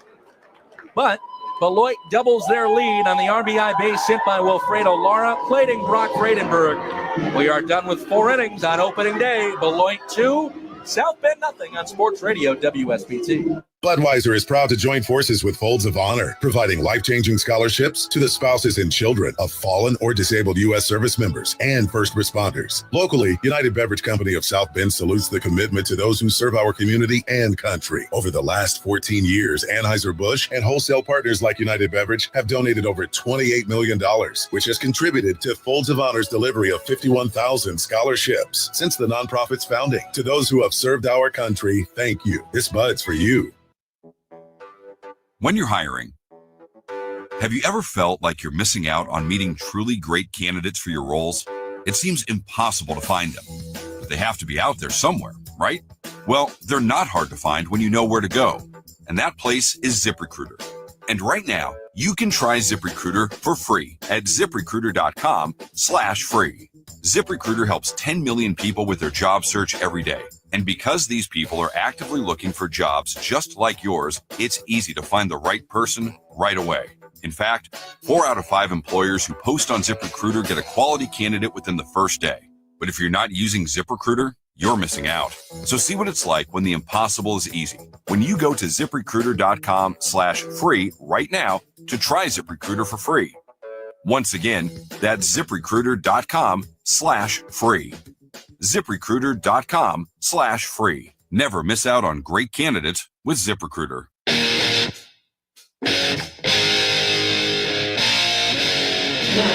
But Beloit doubles their lead on the RBI base hit by Wilfredo Lara, plating Brock Radenberg. We are done with 4 innings on opening day. Beloit 2, South Bend 0 on Sports Radio WSBT. Budweiser is proud to join forces with Folds of Honor, providing life-changing scholarships to the spouses and children of fallen or disabled U.S. service members and first responders. Locally, United Beverage Company of South Bend salutes the commitment to those who serve our community and country. Over the last 14 years, Anheuser-Busch and wholesale partners like United Beverage have donated over $28 million, which has contributed to Folds of Honor's delivery of 51,000 scholarships since the nonprofit's founding. To those who have served our country, thank you. This Bud's for you. When you're hiring, have you ever felt like you're missing out on meeting truly great candidates for your roles? It seems impossible to find them, but they have to be out there somewhere, right? Well, they're not hard to find when you know where to go, and that place is ZipRecruiter. And right now, you can try ZipRecruiter for free at ZipRecruiter.com/free. ZipRecruiter helps 10 million people with their job search every day. And because these people are actively looking for jobs just like yours, it's easy to find the right person right away. In fact, 4 out of 5 employers who post on ZipRecruiter get a quality candidate within the first day. But if you're not using ZipRecruiter, you're missing out. So see what it's like when the impossible is easy. When you go to ZipRecruiter.com/free right now to try ZipRecruiter for free. Once again, that's ZipRecruiter.com/free. ZipRecruiter.com/free. Never miss out on great candidates with ZipRecruiter. Now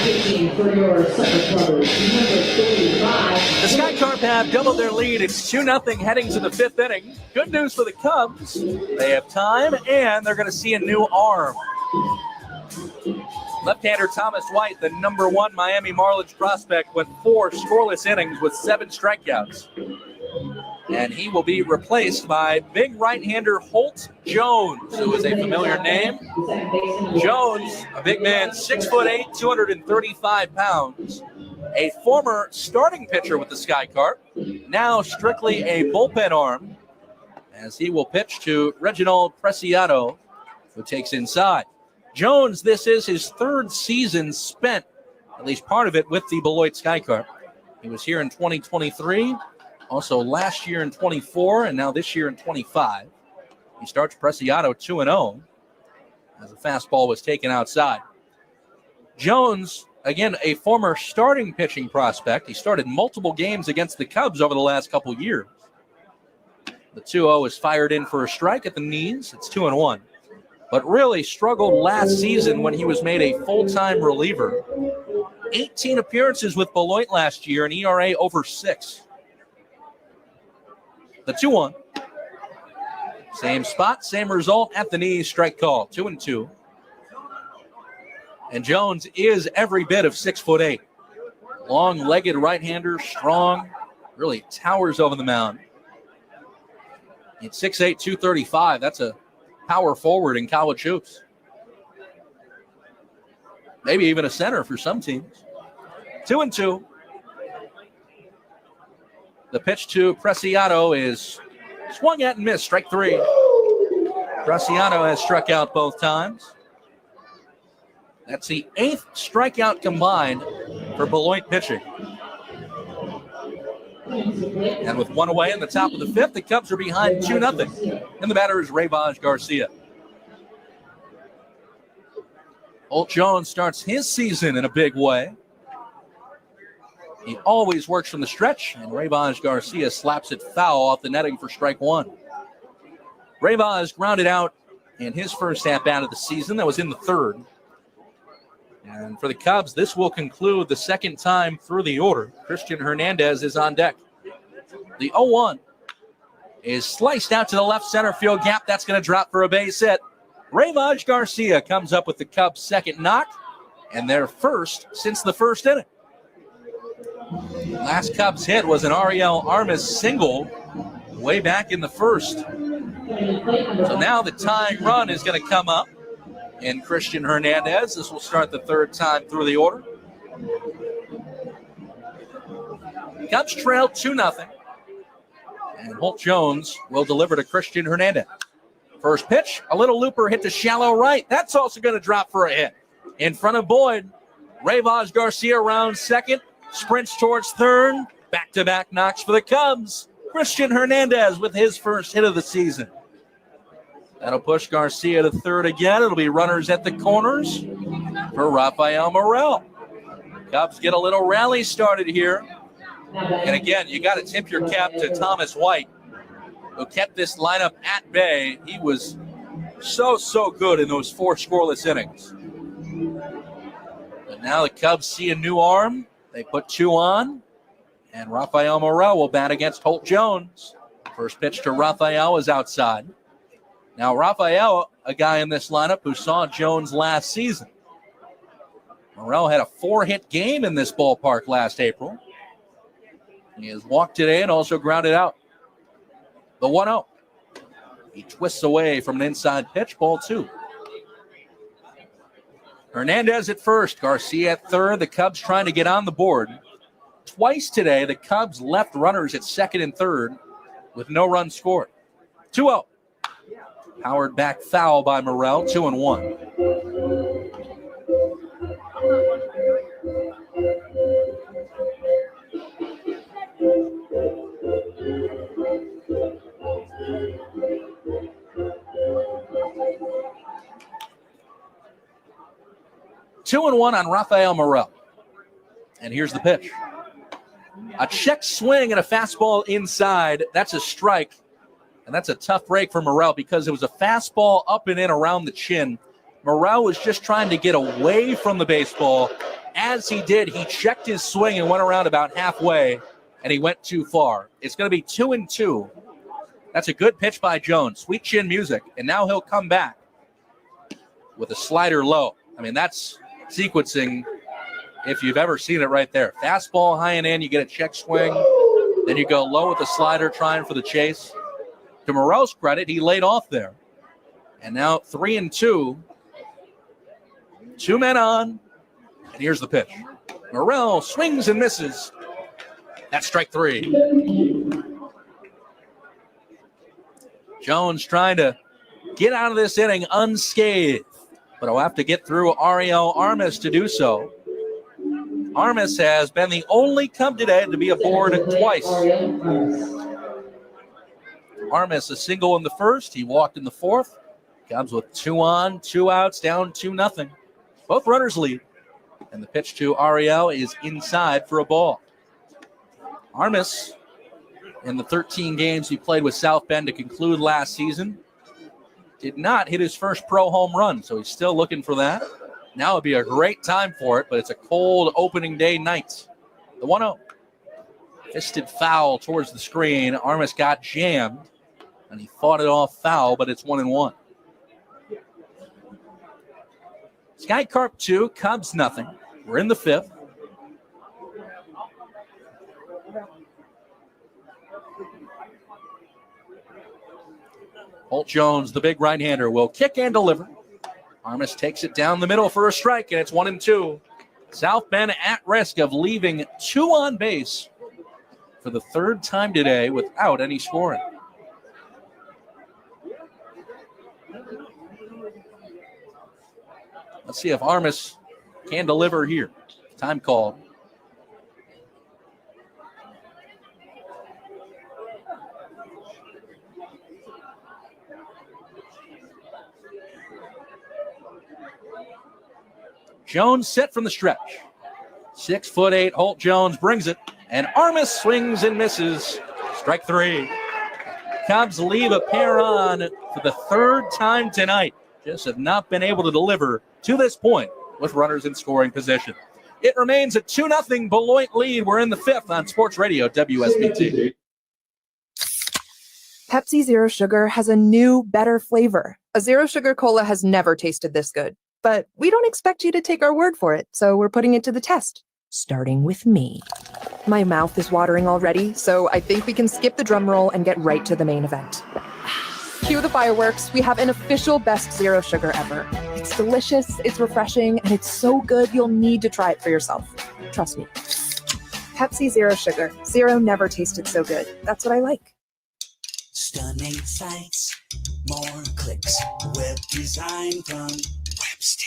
pitching for your Supper Brothers, number 35. The Sky Carp have doubled their lead. It's 2-0 heading to the fifth inning. Good news for the Cubs. They have time, and they're going to see a new arm. Left-hander Thomas White, the number 1 Miami Marlins prospect, went 4 scoreless innings with 7 strikeouts. And he will be replaced by big right-hander Holt Jones, who is a familiar name. Jones, a big man, 6'8", 235 pounds. A former starting pitcher with the Sky Carp, now strictly a bullpen arm, as he will pitch to Reginald Preciado, who takes inside. Jones, this is his 3rd season spent, at least part of it, with the Beloit Sky Carp. He was here in 2023, also last year in 24, and now this year in 25. He starts Preciado 2-0 as the fastball was taken outside. Jones, again, a former starting pitching prospect. He started multiple games against the Cubs over the last couple years. The 2-0 is fired in for a strike at the knees. It's 2-1. But really struggled last season when he was made a full-time reliever. 18 appearances with Beloit last year, an ERA over 6. The 2-1. Same spot, same result at the knees, strike call, 2-2. And Jones is every bit of 6'8". Long-legged right-hander, strong, really towers over the mound. At 6'8", 235, that's a power forward in college hoops. Maybe even a center for some teams. 2-2. The pitch to Preciado is swung at and missed, strike 3. Preciado has struck out both times. That's the 8th strikeout combined for Beloit pitching. And with 1 away in the top of the 5th, the Cubs are behind 2-0. And the batter is Rayvaj Garcia. Holt Jones starts his season in a big way. He always works from the stretch, and Rayvaj Garcia slaps it foul off the netting for strike 1. Rayvaj grounded out in his first at-bat of the season. That was in the 3rd. And for the Cubs, this will conclude the 2nd time through the order. Christian Hernandez is on deck. The 0-1 is sliced out to the left center field gap. That's going to drop for a base hit. Rayvaj Garcia comes up with the Cubs' 2nd knock, and their 1st since the 1st inning. Last Cubs hit was an Ariel Armas single way back in the 1st. So now the tying run is going to come up in Christian Hernandez. This will start the 3rd time through the order. Cubs trail 2-0. And Holt Jones will deliver to Christian Hernandez. First pitch, a little looper hit to shallow right. That's also going to drop for a hit. In front of Boyd, Rayvaj Garcia rounds 2nd, sprints towards 3rd. Back-to-back knocks for the Cubs. Christian Hernandez with his 1st hit of the season. That'll push Garcia to 3rd again. It'll be runners at the corners for Rafael Morel. Cubs get a little rally started here. And again, you got to tip your cap to Thomas White, who kept this lineup at bay. He was so good in those 4 scoreless innings. But now the Cubs see a new arm. They put 2 on, and Rafael Morel will bat against Holt Jones. First pitch to Rafael is outside. Now, Rafael, a guy in this lineup who saw Jones last season. Morel had a 4-hit game in this ballpark last April. He has walked today and also grounded out. The 1-0. He twists away from an inside pitch, ball 2. Hernandez at first, Garcia at 3rd. The Cubs trying to get on the board. Twice today, the Cubs left runners at 2nd and 3rd with no runs scored. 2-0. Powered back foul by Morel, 2-1. Two and one on Rafael Morel. And here's the pitch. A check swing and a fastball inside. That's a strike. And that's a tough break for Morel because it was a fastball up and in around the chin. Morrell was just trying to get away from the baseball. As he did, he checked his swing and went around about halfway, and he went too far. It's going to be 2-2. That's a good pitch by Jones. Sweet chin music, and now he'll come back with a slider low. I mean, that's sequencing if you've ever seen it right there. Fastball high and in, you get a check swing. Then you go low with the slider trying for the chase. To Morrell's credit, he laid off there. And now 3-2. 2 men on. And here's the pitch. Morrell swings and misses. That's strike 3. Jones trying to get out of this inning unscathed. But he'll have to get through Ariel Armas to do so. Armas has been the only Cub today to be aboard twice. Armas a single in the first. He walked in the fourth. Cubs with 2 on, 2 outs, down 2-0. Both runners lead. And the pitch to Ariel is inside for a ball. Armas, in the 13 games he played with South Bend to conclude last season, did not hit his first pro home run, so he's still looking for that. Now would be a great time for it, but it's a cold opening day night. The 1-0. Fisted foul towards the screen. Armas got jammed, and he fought it off foul, but it's 1-1. Sky Carp 2, Cubs nothing. We're in the 5th. Holt Jones, the big right-hander, will kick and deliver. Armas takes it down the middle for a strike, and it's 1-2. South Bend at risk of leaving 2 on base for the 3rd time today without any scoring. Let's see if Armas can deliver here. Time called. Jones set from the stretch. 6'8" Holt Jones brings it, and Armas swings and misses. Strike 3. Cubs leave a pair on for the 3rd time tonight. Just have not been able to deliver to this point with runners in scoring position. It remains a 2-0 Beloit lead. We're in the 5th on Sports Radio WSBT. Pepsi Zero Sugar has a new, better flavor. A Zero Sugar Cola has never tasted this good. But we don't expect you to take our word for it, so we're putting it to the test. Starting with me. My mouth is watering already, so I think we can skip the drum roll and get right to the main event. Cue the fireworks. We have an official best Zero Sugar ever. It's delicious, it's refreshing, and it's so good you'll need to try it for yourself. Trust me. Pepsi Zero Sugar. Zero never tasted so good. That's what I like. Stunning sights, more clicks, web design from Websticks.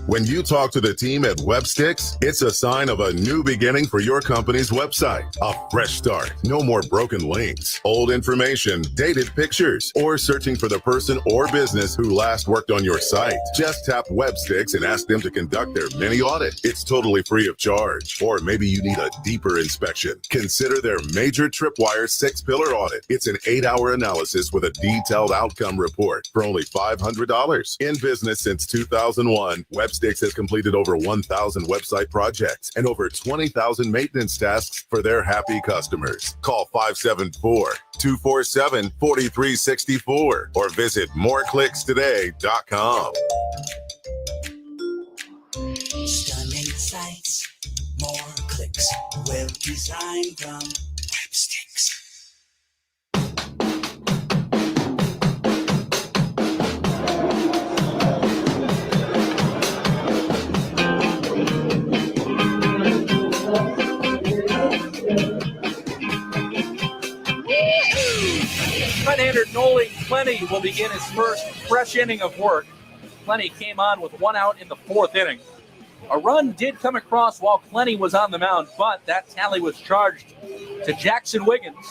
When you talk to the team at Websticks, it's a sign of a new beginning for your company's website. A fresh start. No more broken links, old information, dated pictures, or searching for the person or business who last worked on your site. Just tap Websticks and ask them to conduct their mini audit. It's totally free of charge. Or maybe you need a deeper inspection. Consider their major Tripwire 6-pillar audit. It's an 8-hour analysis with a detailed outcome report for only $500. In business since 2001, Websticks has completed over 1,000 website projects and over 20,000 maintenance tasks for their happy customers. Call 574-247-4364 or visit moreclickstoday.com. Stunning sights, more clicks, web design from Websticks. Right-hander Nolan Plenty will begin his first fresh inning of work. Plenty came on with 1 out in the 4th inning. A run did come across while Plenty was on the mound, but that tally was charged to Jackson Wiggins.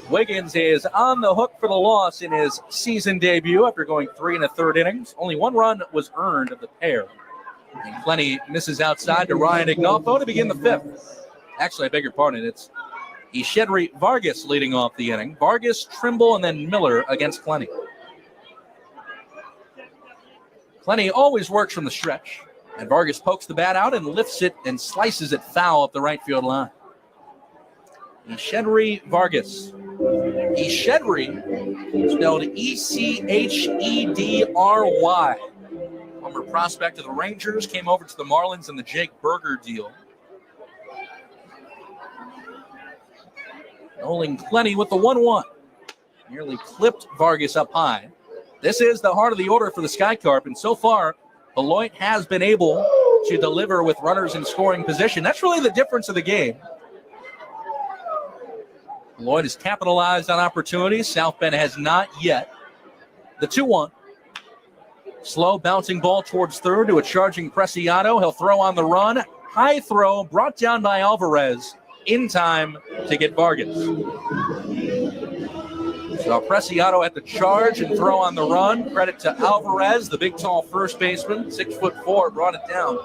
Wiggins is on the hook for the loss in his season debut after going 3 1/3 innings. Only 1 run was earned of the pair. And Plenty misses outside to Ryan Ignaldo to begin the 5th. Actually, I beg your pardon, it's Ishedri Vargas leading off the inning. Vargas, Trimble, and then Miller against Plenty. Plenty always works from the stretch. And Vargas pokes the bat out and lifts it and slices it foul up the right field line. Echedry Vargas. Echedry, spelled Echedry. Former prospect of the Rangers, came over to the Marlins in the Jake Berger deal. Nolan Clenny with the 1-1. Nearly clipped Vargas up high. This is the heart of the order for the Sky Carp, and so far, Beloit has been able to deliver with runners in scoring position. That's really the difference of the game. Beloit has capitalized on opportunities. South Bend has not yet. The 2-1. Slow bouncing ball towards third to a charging Preciado. He'll throw on the run. High throw brought down by Alvarez in time to get Vargas. So Preciado at the charge and throw on the run. Credit to Alvarez, the big, tall first baseman, 6'4", brought it down.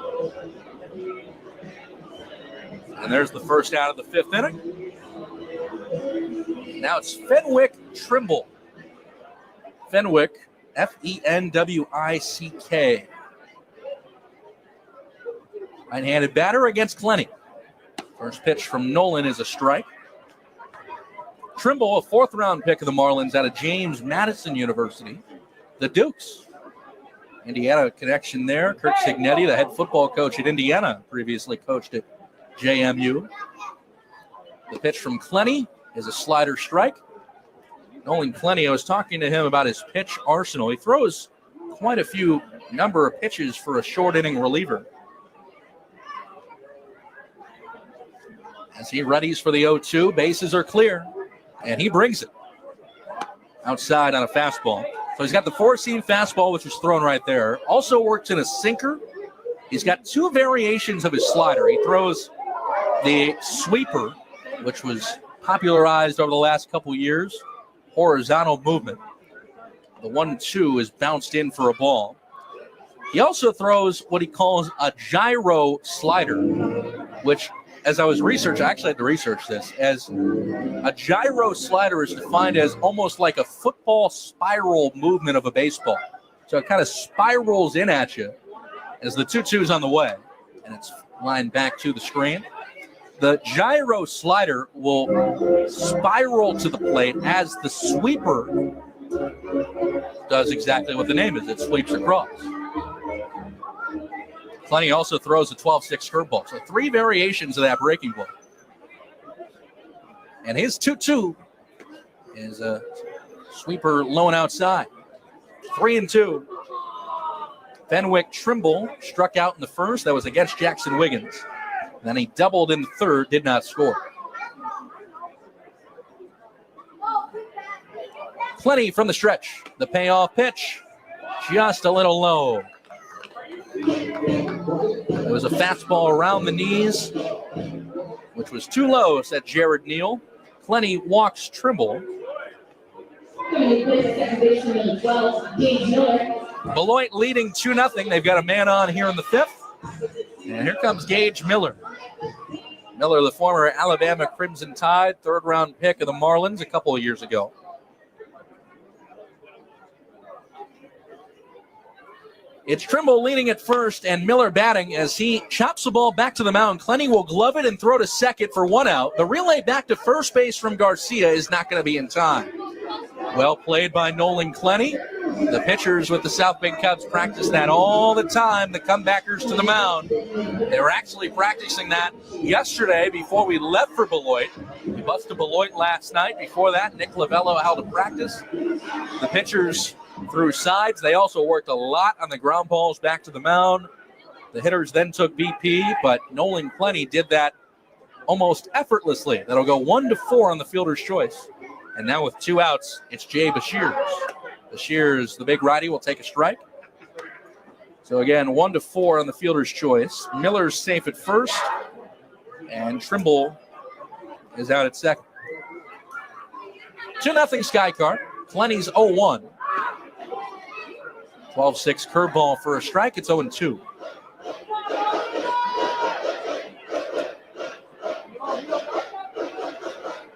And there's the first out of the fifth inning. Now it's Fenwick Trimble. Fenwick, Fenwick. Right-handed batter against Clenny. First pitch from Nolan is a strike. Trimble, a fourth-round pick of the Marlins out of James Madison University. The Dukes. Indiana connection there. Kirk Signetti, the head football coach at Indiana, previously coached at JMU. The pitch from Clenny is a slider strike. Nolan Clenny, I was talking to him about his pitch arsenal. He throws quite a few number of pitches for a short inning reliever. As he readies for the 0-2, bases are clear. And he brings it outside on a fastball. So he's got the four-seam fastball, which is thrown right there. Also works in a sinker. He's got two variations of his slider. He throws the sweeper, which was popularized over the last couple years, horizontal movement. The 1-2 is bounced in for a ball. He also throws what he calls a gyro slider, which, as I was researching, I actually had to research this, as a gyro slider is defined as almost like a football spiral movement of a baseball. So it kind of spirals in at you as the 2-2's on the way, and it's lined back to the screen. The gyro slider will spiral to the plate as the sweeper does exactly what the name is. It sweeps across. Clenny also throws a 12-6 curveball. So three variations of that breaking ball. And his 2-2 is a sweeper low and outside. 3-2. Fenwick Trimble struck out in the first. That was against Jackson Wiggins. Then he doubled in the third, did not score. Clenny from the stretch. The payoff pitch, just a little low. It was a fastball around the knees, which was too low, said Jared Neal. Clenny walks Trimble. Beloit leading 2-0. They've got a man on here in the fifth. And here comes Gage Miller. Miller, the former Alabama Crimson Tide, third-round pick of the Marlins a couple of years ago. It's Trimble leading at first and Miller batting as he chops the ball back to the mound. Clenny will glove it and throw to second for one out. The relay back to first base from Garcia is not going to be in time. Well played by Nolan Clenny. The pitchers with the South Bend Cubs practice that all the time, the comebackers to the mound. They were actually practicing that yesterday before we left for Beloit. We busted Beloit last night. Before that, Nick Lavello held a practice. The pitchers threw sides. They also worked a lot on the ground balls back to the mound. The hitters then took BP, but Nolan Clenny did that almost effortlessly. That'll go 1-4 on the fielder's choice. And now with two outs, it's Jay Bashirs. Bashirs, the big righty, will take a strike. So again, 1-4 on the fielder's choice. Miller's safe at first, and Trimble is out at second. 2-0 Sky Carp. Clenny's 0-1. 12-6 curveball for a strike. It's 0-2.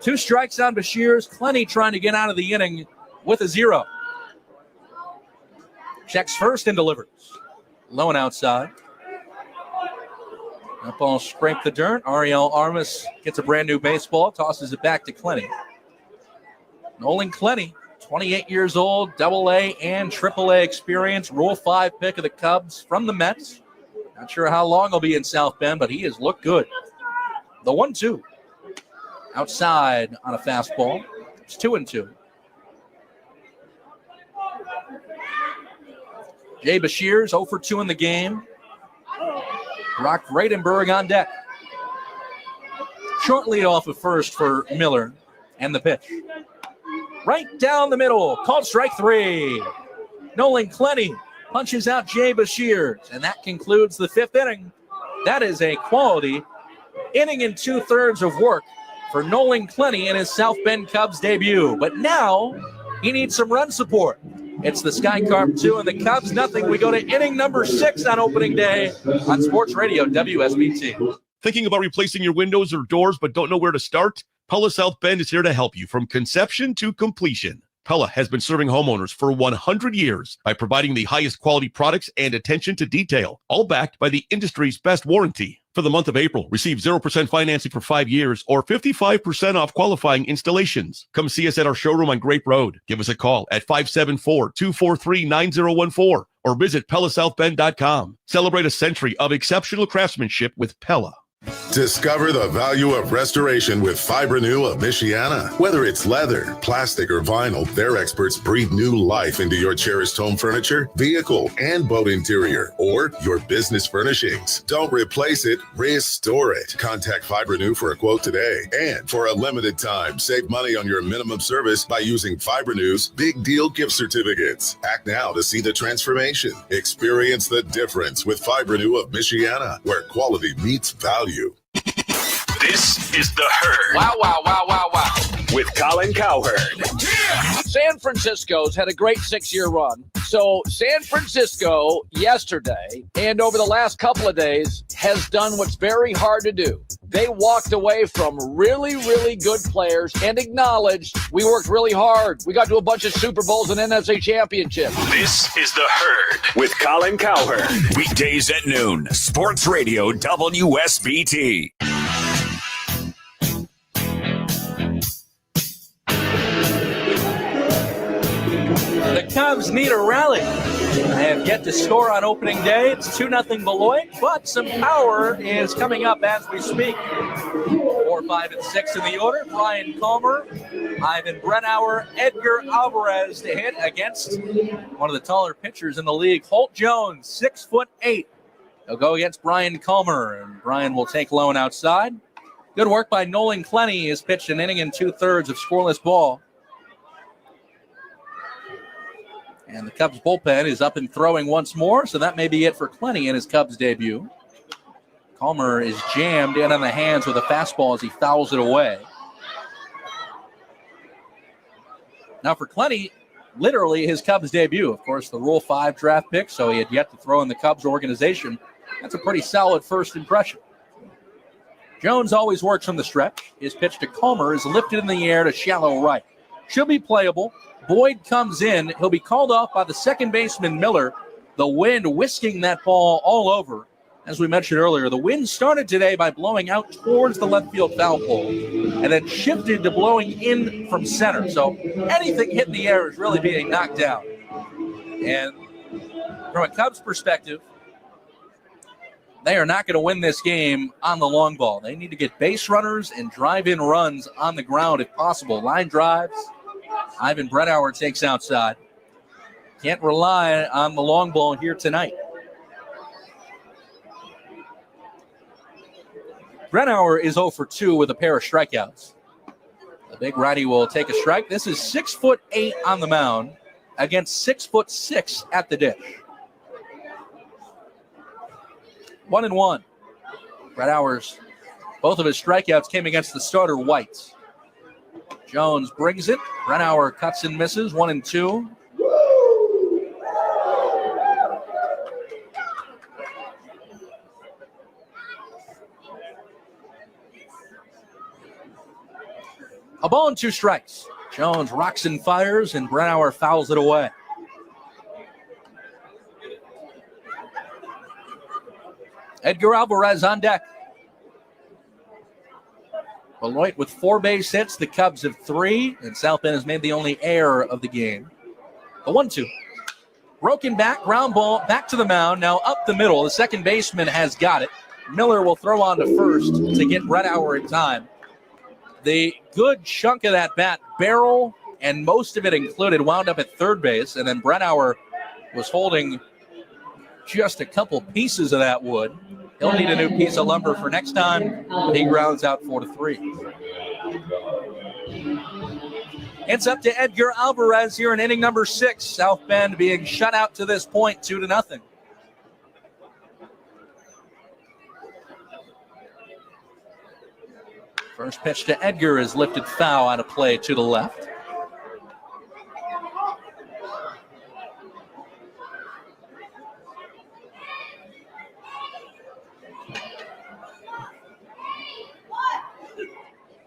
Two strikes on Bashirs. Clenny trying to get out of the inning with a 0. Checks first and delivers. Low and outside. That ball scraped the dirt. Ariel Armas gets a brand new baseball, tosses it back to Clenny. Nolan Clenny, 28 years old, AA and AAA experience, Rule 5 pick of the Cubs from the Mets. Not sure how long he'll be in South Bend, but he has looked good. The 1-2. Outside on a fastball. It's 2-2. Jay Bashir's 0 for 2 in the game. Brock Vradenberg on deck. Short lead off at first for Miller. And the pitch. Right down the middle. Called strike 3. Nolan Clenny punches out Jay Bashir. And that concludes the 5th inning. That is a quality inning and 2/3 of work for Nolan Clenny in his South Bend Cubs debut. But now he needs some run support. It's the Sky Carp 2 and the Cubs nothing. We go to inning number 6 on opening day on Sports Radio WSBT. Thinking about replacing your windows or doors but don't know where to start? Pella South Bend is here to help you from conception to completion. Pella has been serving homeowners for 100 years by providing the highest quality products and attention to detail, all backed by the industry's best warranty. For the month of April, receive 0% financing for 5 years or 55% off qualifying installations. Come see us at our showroom on Grape Road. Give us a call at 574-243-9014 or visit PellaSouthBend.com. Celebrate a century of exceptional craftsmanship with Pella. Discover the value of restoration with Fibrenew of Michiana. Whether it's leather, plastic, or vinyl, their experts breathe new life into your cherished home furniture, vehicle, and boat interior, or your business furnishings. Don't replace it, restore it. Contact Fibrenew for a quote today. And for a limited time, save money on your minimum service by using Fibrenew's Big Deal gift certificates. Act now to see the transformation. Experience the difference with Fibrenew of Michiana, where quality meets value. This is The Herd. Wow, wow, wow, wow, wow. With Colin Cowherd. San Francisco's had a great 6-year run. So San Francisco yesterday and over the last couple of days has done what's very hard to do. They walked away from really, really good players and acknowledged we worked really hard. We got to a bunch of Super Bowls and NFC championships. This is The Herd with Colin Cowherd. Weekdays at noon. Sports Radio WSBT. The Cubs need a rally. They have yet to score on opening day. It's 2-0 Beloit, but some power is coming up as we speak. 4, 5, and 6 in the order. Brian Calmer, Ivan Brennauer, Edgar Alvarez to hit against one of the taller pitchers in the league, Holt Jones, 6'8". He'll go against Brian Calmer, and Brian will take low and outside. Good work by Nolan Clenny. He has pitched an inning and 2/3 of scoreless ball. And the Cubs bullpen is up and throwing once more, so that may be it for Clenny in his Cubs debut. Calmer is jammed in on the hands with a fastball as he fouls it away. Now for Clenny, literally his Cubs debut. Of course, the Rule 5 draft pick, so he had yet to throw in the Cubs organization. That's a pretty solid first impression. Jones always works from the stretch. His pitch to Calmer is lifted in the air to shallow right. Should be playable. Boyd comes in. He'll be called off by the second baseman, Miller. The wind whisking that ball all over. As we mentioned earlier, the wind started today by blowing out towards the left field foul pole and then shifted to blowing in from center. So anything hitting the air is really being knocked down. And from a Cubs perspective, they are not going to win this game on the long ball. They need to get base runners and drive-in runs on the ground if possible. Line drives. Ivan Brennauer takes outside. Can't rely on the long ball here tonight. Brennauer is 0 for 2 with a pair of strikeouts. The big righty will take a strike. This is 6'8" on the mound against 6'6" at the dish. 1-1. Brennauer's, both of his strikeouts came against the starter White. Jones brings it. Brennauer cuts and misses. 1-2. A ball and 2 strikes. Jones rocks and fires, and Brennauer fouls it away. Edgar Alvarez on deck. Beloit with 4 base hits. The Cubs have 3, and South Bend has made the only error of the game. The 1-2. Broken back, ground ball, back to the mound. Now up the middle. The second baseman has got it. Miller will throw on to first to get Brennauer in time. The good chunk of that bat, barrel, and most of it included, wound up at third base, and then Brennauer was holding just a couple pieces of that wood. He'll need a new piece of lumber for next time, but he grounds out 4-3. It's up to Edgar Alvarez here in inning number 6. South Bend being shut out to this point, 2-0. First pitch to Edgar is lifted foul out of play to the left.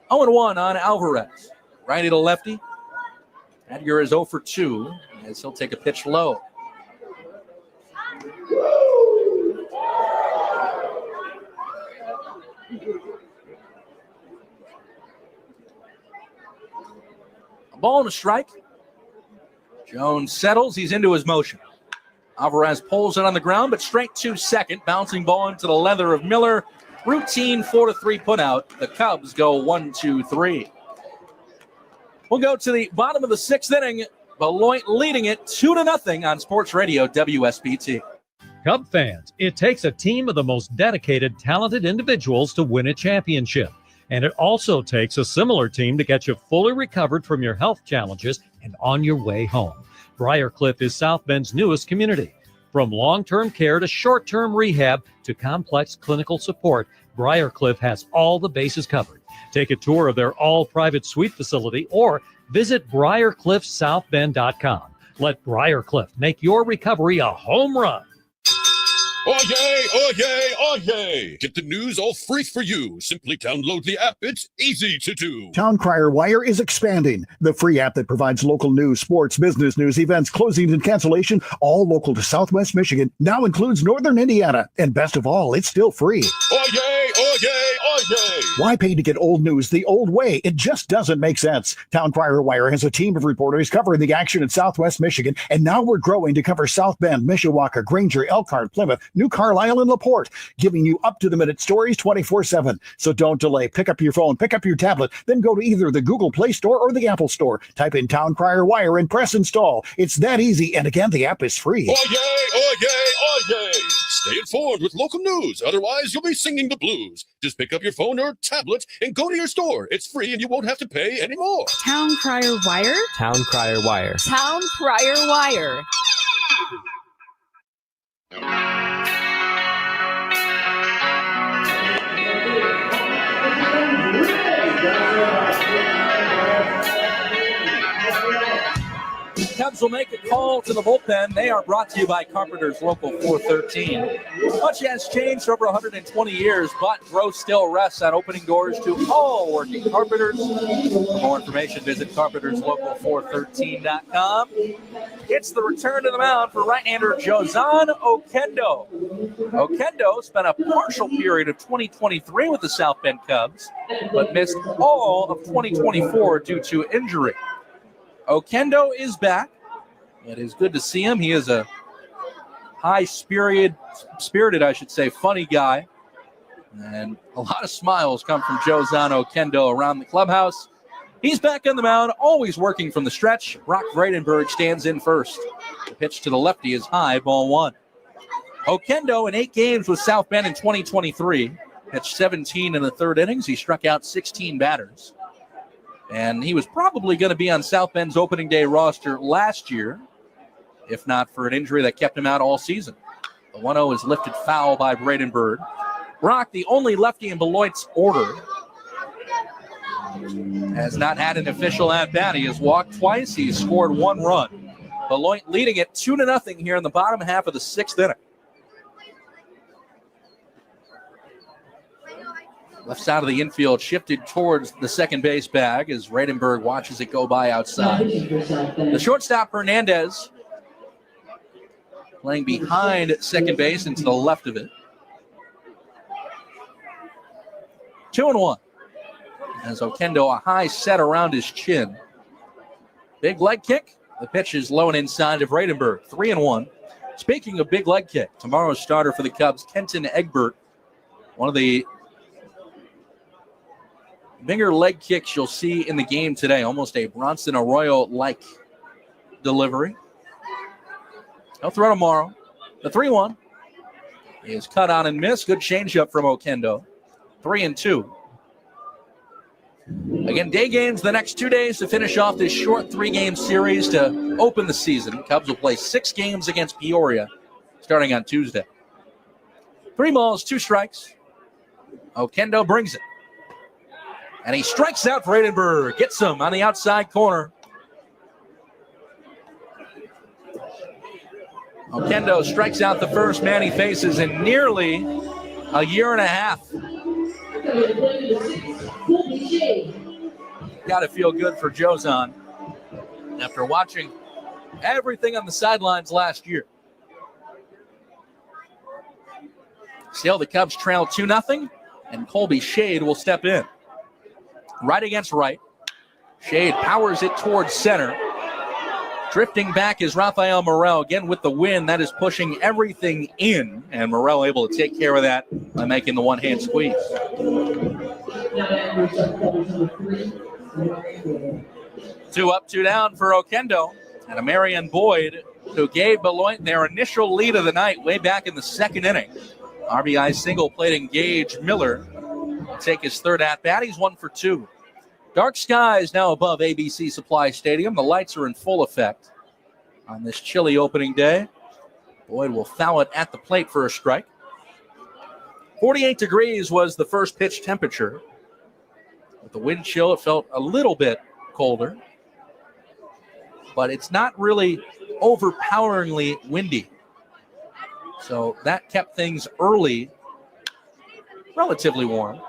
Oh, 0-1 on Alvarez. Righty to lefty. Edgar is 0 for 2 as he'll take a pitch low. A ball and a strike. Jones settles. He's into his motion. Alvarez pulls it on the ground, but straight to second. Bouncing ball into the leather of Miller. Routine 4-3 put out. The Cubs go 1-2-3. We'll go to the bottom of the 6th inning. Beloit leading it 2-0 on Sports Radio WSBT. Cub fans, it takes a team of the most dedicated, talented individuals to win a championship. And it also takes a similar team to get you fully recovered from your health challenges and on your way home. Briarcliff is South Bend's newest community. From long-term care to short-term rehab to complex clinical support, Briarcliff has all the bases covered. Take a tour of their all-private suite facility or visit BriarcliffSouthBend.com. Let Briarcliff make your recovery a home run. Oh yay, oh yay, oh yay. Get the news all free for you. Simply download the app. It's easy to do. Town Crier Wire is expanding. The free app that provides local news, sports, business news, events, closings, and cancellation, all local to Southwest Michigan, now includes Northern Indiana. And best of all, it's still free. Oh yay, oh yay, oh yay. Why pay to get old news the old way? It just doesn't make sense. Town Crier Wire has a team of reporters covering the action in Southwest Michigan, and now we're growing to cover South Bend, Mishawaka, Granger, Elkhart, Plymouth, New Carlisle, and LaPorte, giving you up-to-the-minute stories 24/7. So don't delay. Pick up your phone, pick up your tablet, then go to either the Google Play Store or the Apple Store. Type in Town Crier Wire and press install. It's that easy, and again, the app is free. Oh yay, oh yay, oh yay. Stay informed with local news. Otherwise, you'll be singing the blues. Just pick up your phone or tablet and go to your store. It's free and you won't have to pay anymore. Town Crier Wire? Town Crier Wire. Town Crier Wire. Cubs will make a call to the bullpen. They are brought to you by Carpenter's Local 413. Much has changed for over 120 years, but growth still rests on opening doors to all working carpenters. For more information, visit carpenterslocal413.com. It's the return to the mound for right-hander Jozan Oquendo. Oquendo spent a partial period of 2023 with the South Bend Cubs, but missed all of 2024 due to injury. Oquendo is back. It is good to see him. He is a high-spirited, funny guy. And a lot of smiles come from Jozan Oquendo around the clubhouse. He's back on the mound, always working from the stretch. Brock Vredenberg stands in first. The pitch to the lefty is high, ball 1. Oquendo in 8 games with South Bend in 2023. Pitched 17 in the 3rd innings. He struck out 16 batters. And he was probably going to be on South Bend's opening day roster last year, if not for an injury that kept him out all season. The 1-0 is lifted foul by Vredenberg. Brock, the only lefty in Beloit's order, has not had an official at-bat. He has walked twice. He's scored 1 run. Beloit leading it 2-0 here in the bottom half of the 6th inning. Left side of the infield shifted towards the second base bag as Vredenberg watches it go by outside. The shortstop, Hernandez, playing behind second base and to the left of it. 2-1. As Okendo, a high set around his chin. Big leg kick. The pitch is low and inside of Vradenberg. 3-1. Speaking of big leg kick, tomorrow's starter for the Cubs, Kenton Egbert. One of the bigger leg kicks you'll see in the game today. Almost a Bronson Arroyo-like delivery. He'll throw tomorrow. The 3-1 is cut on and missed. Good changeup from Okendo. 3-2. Again, day games the next 2 days to finish off this short 3-game series to open the season. Cubs will play 6 games against Peoria starting on Tuesday. 3 balls, 2 strikes. Okendo brings it. And he strikes out Vradenberg. Gets him on the outside corner. Okendo strikes out the first man he faces in nearly a year and a half. Got to feel good for Jozon after watching everything on the sidelines last year. Still, the Cubs trail 2-0, and Colby Shade will step in. Right against right. Shade powers it towards center. Drifting back is Rafael Morel. Again, with the wind, that is pushing everything in, and Morel able to take care of that by making the one-hand squeeze. 2 up, 2 down for Okendo. And a Marion Boyd who gave Beloit their initial lead of the night way back in the second inning. RBI single plating Gage Miller will take his third at-bat. He's 1 for 2. Dark skies now above ABC Supply Stadium. The lights are in full effect on this chilly opening day. Boyd will foul it at the plate for a strike. 48 degrees was the first pitch temperature. With the wind chill, it felt a little bit colder. But it's not really overpoweringly windy. So that kept things early relatively warm.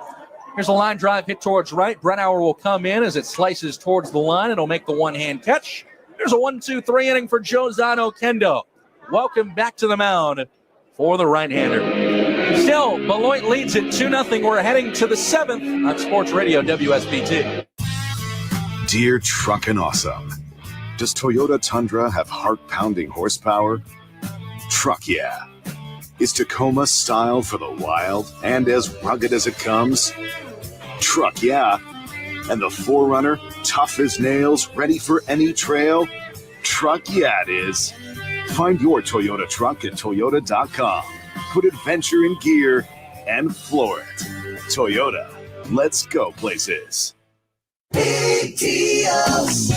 Here's a line drive hit towards right. Brennauer will come in as it slices towards the line. It'll make the one-hand catch. Here's a 1-2-3 inning for Jozon Okendo. Welcome back to the mound for the right-hander. Still, Beloit leads it 2-0. We're heading to the 7th on Sports Radio WSBT. Dear Truckin' Awesome, does Toyota Tundra have heart-pounding horsepower? Truck yeah. Is Tacoma style for the wild and as rugged as it comes? Truck yeah. And the 4Runner, tough as nails, ready for any trail? Truck yeah it is. Find your Toyota truck at Toyota.com. Put adventure in gear and floor it. Toyota, let's go places. Big deals.